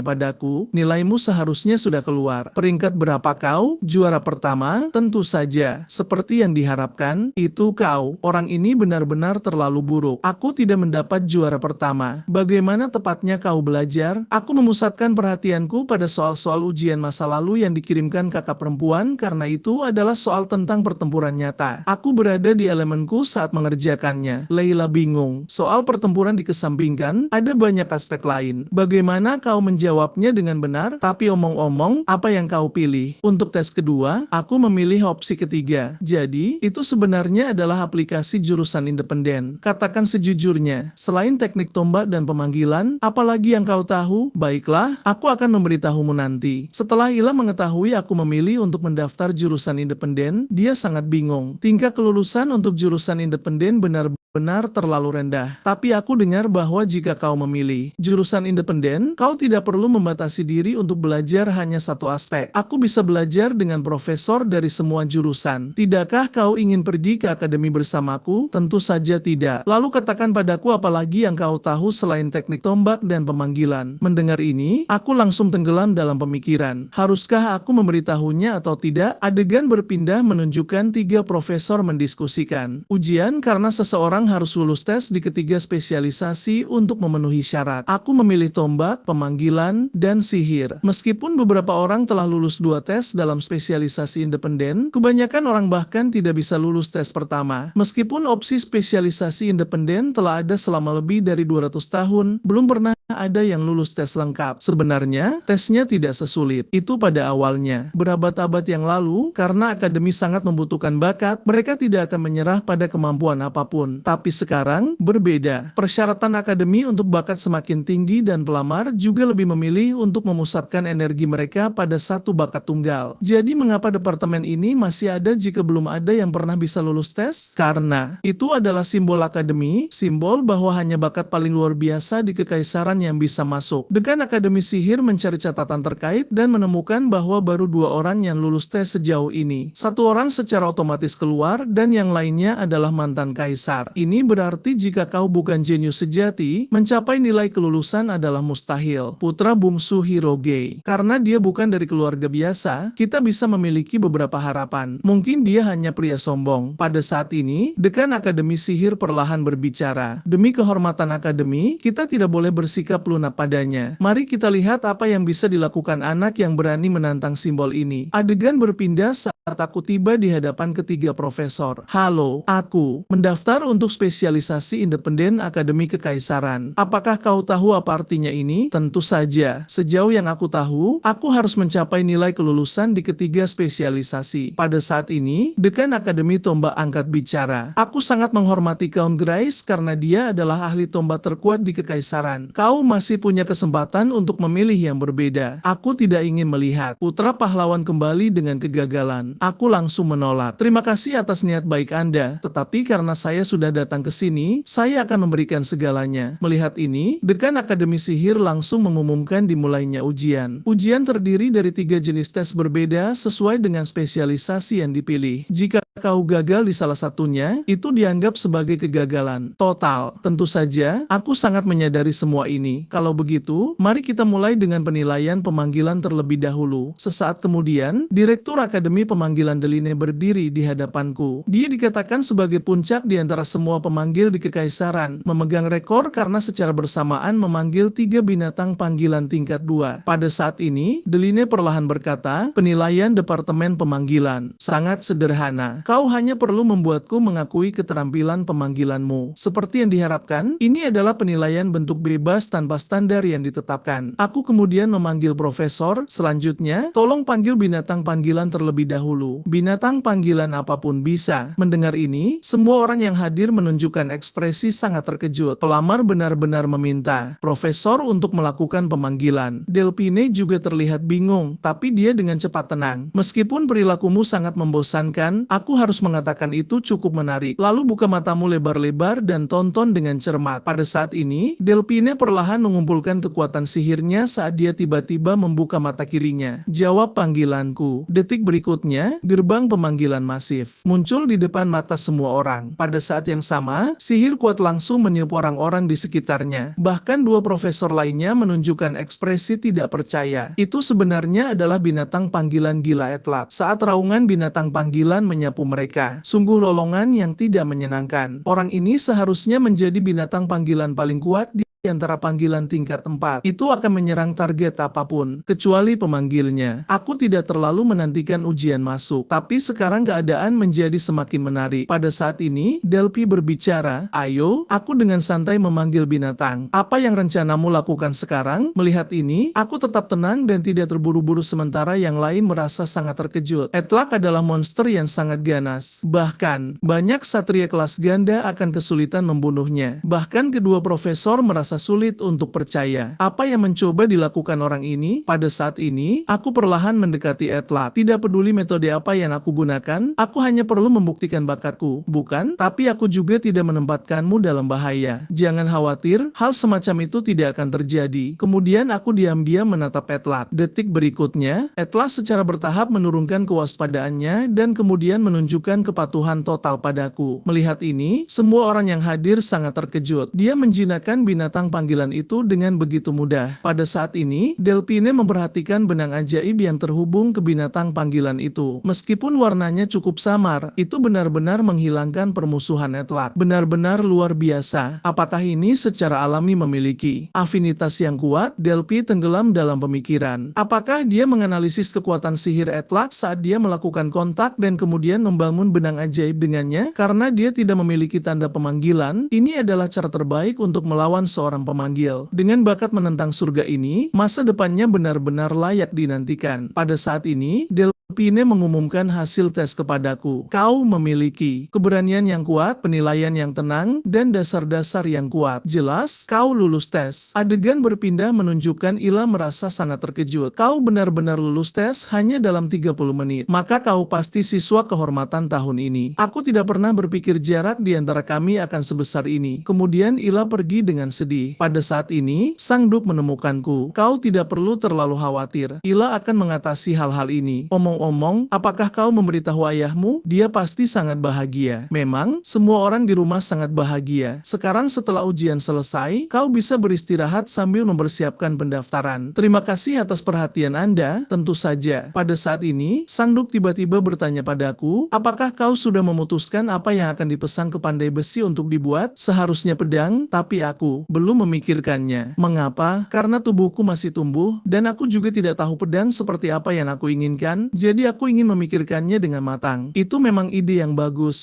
A: padaku, nilaimu seharusnya sudah keluar. Peringkat berapa kau? Juara pertama? Tentu saja. Seperti yang diharapkan, itu kau. Orang ini benar-benar terlalu buruk. Aku tidak mendapat juara pertama. Bagaimana tepatnya kau belajar? Aku memusatkan perhatianku pada soal-soal ujian masa lalu yang dikirimkan kakak perempuan karena itu adalah soal tentang pertempuran nyata. Aku berada di elemenku saat mengerjakannya. Leila bingung. Soal pertempuran dikesampingkan, ada banyak aspek lain. Bagaimana kau menjawabnya dengan benar? Tapi omong-omong, apa yang kau pilih? Untuk tes kedua, aku memilih opsi ketiga. Jadi, itu sebenarnya adalah aplikasi jurusan independen. Katakan sejujurnya, selain teknik tombak dan pemanggilan, apalagi yang kau tahu? Baiklah, aku akan memberitahumu nanti. Setelah Ila mengetahui aku memilih untuk mendaftar jurusan independen, dia sangat bingung. Tingkat kelulusan untuk jurusan independen benar-benar terlalu rendah. Tapi aku dengar bahwa jika kau memilih jurusan independen, kau tidak perlu membatasi diri untuk belajar hanya satu aspek. Aku bisa belajar dengan profesor dari semua jurusan. Tidakkah kau ingin pergi ke akademi bersamaku? Tentu saja tidak. Lalu katakan padaku apalagi yang kau tahu selain teknik tombak dan pemanggilan. Mendengar ini, aku langsung tenggelam dalam pemikiran. Haruskah aku memberitahunya atau tidak? Adegan berpindah menunjukkan 3 profesor mendiskusikan ujian karena seseorang harus lulus tes di ketiga spesialisasi untuk memenuhi syarat. Aku memilih tombak, pemanggilan, dan sihir. Meskipun beberapa orang telah lulus 2 tes dalam spesialisasi independen, kebanyakan orang bahkan tidak bisa lulus tes pertama. Meskipun opsi spesialisasi independen telah ada selama lebih dari 200 tahun, belum pernah ada yang lulus tes lengkap. Sebenarnya, tesnya tidak sesulit itu pada awalnya. Berabad-abad yang lalu, karena akademi sangat membutuhkan bakat, mereka tidak akan menyerah pada kemampuan apapun. Tapi sekarang, berbeda. Persyaratan akademi untuk bakat semakin tinggi dan pelamar juga lebih memilih untuk memusatkan energi mereka pada satu bakat tunggal. Jadi mengapa departemen ini masih ada jika belum ada yang pernah bisa lulus tes? Karena itu adalah simbol akademi, simbol bahwa hanya bakat paling luar biasa di kekaisaran yang bisa masuk. Dekan Akademi Sihir mencari catatan terkait dan menemukan bahwa baru 2 orang yang lulus tes sejauh ini. 1 orang secara otomatis keluar dan yang lainnya adalah mantan kaisar. Ini berarti jika kau bukan jenius sejati, mencapai nilai kelulusan adalah mustahil. Putra bungsu Hiroge. Karena dia bukan dari keluarga biasa, kita bisa memiliki beberapa harapan. Mungkin dia hanya pria sombong. Pada saat ini, Dekan Akademi Sihir perlahan berbicara. Demi kehormatan akademi, kita tidak boleh bersikap lunak padanya. Mari kita lihat apa yang bisa dilakukan anak yang berani menantang simbol ini. Adegan berpindah saat aku tiba di hadapan ketiga profesor. Halo, aku mendaftar untuk spesialisasi independen Akademi Kekaisaran. Apakah kau tahu apa artinya ini? Tentu saja. Sejauh yang aku tahu, aku harus mencapai nilai kelulusan di ketiga spesialisasi. Pada saat ini, Dekan Akademi Tombak angkat bicara. Aku sangat menghormati Count Grace karena dia adalah ahli tombak terkuat di Kekaisaran. Kau masih punya kesempatan untuk memilih yang berbeda. Aku tidak ingin melihat putra pahlawan kembali dengan kegagalan. Aku langsung menolak. Terima kasih atas niat baik Anda, tetapi karena saya sudah datang ke sini, saya akan memberikan segalanya. Melihat ini, Dekan Akademi Sihir langsung mengumumkan dimulainya ujian. Ujian terdiri dari 3 jenis tes berbeda sesuai dengan spesialisasi yang dipilih. Jika kau gagal di salah satunya, itu dianggap sebagai kegagalan total. Tentu saja, aku sangat menyadari semua ini. Kalau begitu, mari kita mulai dengan penilaian pemanggilan terlebih dahulu. Sesaat kemudian, Direktur Akademi Pemanggilan Deline berdiri di hadapanku. Dia dikatakan sebagai puncak di antara semua pemanggil di Kekaisaran, memegang rekor karena secara bersamaan memanggil 3 binatang panggilan tingkat 2. Pada saat ini, Deline perlahan berkata, penilaian Departemen Pemanggilan sangat sederhana. Kau hanya perlu membuatku mengakui keterampilan pemanggilanmu. Seperti yang diharapkan, ini adalah penilaian bentuk bebas tanpa standar yang ditetapkan. Aku kemudian memanggil profesor. Selanjutnya, tolong panggil binatang panggilan terlebih dahulu. dahulu. Binatang panggilan apapun bisa. Mendengar ini, semua orang yang hadir menunjukkan ekspresi sangat terkejut. Pelamar benar-benar meminta Profesor untuk melakukan pemanggilan. Delphine juga terlihat bingung, tapi dia dengan cepat tenang. Meskipun perilakumu sangat membosankan, aku harus mengatakan itu cukup menarik. Lalu buka matamu lebar-lebar dan tonton dengan cermat. Pada saat ini, Delphine perlahan mengumpulkan kekuatan sihirnya saat dia tiba-tiba membuka mata kirinya. Jawab panggilanku. Detik berikutnya, gerbang pemanggilan masif muncul di depan mata semua orang. Pada saat yang sama, sihir kuat langsung meniup orang-orang di sekitarnya. Bahkan dua profesor lainnya menunjukkan ekspresi tidak percaya. Itu sebenarnya adalah binatang panggilan gila Etlak. Saat raungan binatang panggilan menyapu mereka, sungguh lolongan yang tidak menyenangkan. Orang ini seharusnya menjadi binatang panggilan paling kuat di antara panggilan tingkat 4. Itu akan menyerang target apapun, kecuali pemanggilnya. Aku tidak terlalu menantikan ujian masuk, tapi sekarang keadaan menjadi semakin menarik. Pada saat ini, Delphi berbicara, "Ayo, aku dengan santai memanggil binatang. Apa yang rencanamu lakukan sekarang?" Melihat ini, aku tetap tenang dan tidak terburu-buru sementara yang lain merasa sangat terkejut. Etlak adalah monster yang sangat ganas. Bahkan, banyak satria kelas ganda akan kesulitan membunuhnya. Bahkan kedua profesor merasa sulit untuk percaya. Apa yang mencoba dilakukan orang ini? Pada saat ini, aku perlahan mendekati Etlak. Tidak peduli metode apa yang aku gunakan, aku hanya perlu membuktikan bakatku, bukan? Tapi aku juga tidak menempatkanmu dalam bahaya. Jangan khawatir, hal semacam itu tidak akan terjadi. Kemudian aku diam-diam menatap Etlak. Detik berikutnya, Etlak secara bertahap menurunkan kewaspadaannya dan kemudian menunjukkan kepatuhan total padaku. Melihat ini, semua orang yang hadir sangat terkejut. Dia menjinakkan binatang panggilan itu dengan begitu mudah. Pada saat ini, Delphine memperhatikan benang ajaib yang terhubung ke binatang panggilan itu. Meskipun warnanya cukup samar, itu benar-benar menghilangkan permusuhan Etlak. Benar-benar luar biasa. Apakah ini secara alami memiliki afinitas yang kuat? Delphi tenggelam dalam pemikiran. Apakah dia menganalisis kekuatan sihir Etlak saat dia melakukan kontak dan kemudian membangun benang ajaib dengannya? Karena dia tidak memiliki tanda pemanggilan, ini adalah cara terbaik untuk melawan seorang pemanggil. Dengan bakat menentang surga ini, masa depannya benar-benar layak dinantikan. Pada saat ini, Delphine mengumumkan hasil tes kepadaku. Kau memiliki keberanian yang kuat, penilaian yang tenang, dan dasar-dasar yang kuat. Jelas, kau lulus tes. Adegan berpindah menunjukkan Ila merasa sangat terkejut. Kau benar-benar lulus tes hanya dalam 30 menit. Maka kau pasti siswa kehormatan tahun ini. Aku tidak pernah berpikir jarak di antara kami akan sebesar ini. Kemudian Ila pergi dengan sedih. Pada saat ini, Sang Duk menemukanku. Kau tidak perlu terlalu khawatir. Ila akan mengatasi hal-hal ini. Omong-omong, apakah kau memberitahu ayahmu? Dia pasti sangat bahagia. Memang, semua orang di rumah sangat bahagia. Sekarang setelah ujian selesai, kau bisa beristirahat sambil mempersiapkan pendaftaran. Terima kasih atas perhatian Anda. Tentu saja. Pada saat ini, Sang Duk tiba-tiba bertanya padaku, apakah kau sudah memutuskan apa yang akan dipesan ke Pandai Besi untuk dibuat? Seharusnya pedang, tapi aku belum memikirkannya. Mengapa? Karena tubuhku masih tumbuh, dan aku juga tidak tahu pedang seperti apa yang aku inginkan, jadi aku ingin memikirkannya dengan matang. Itu memang ide yang bagus.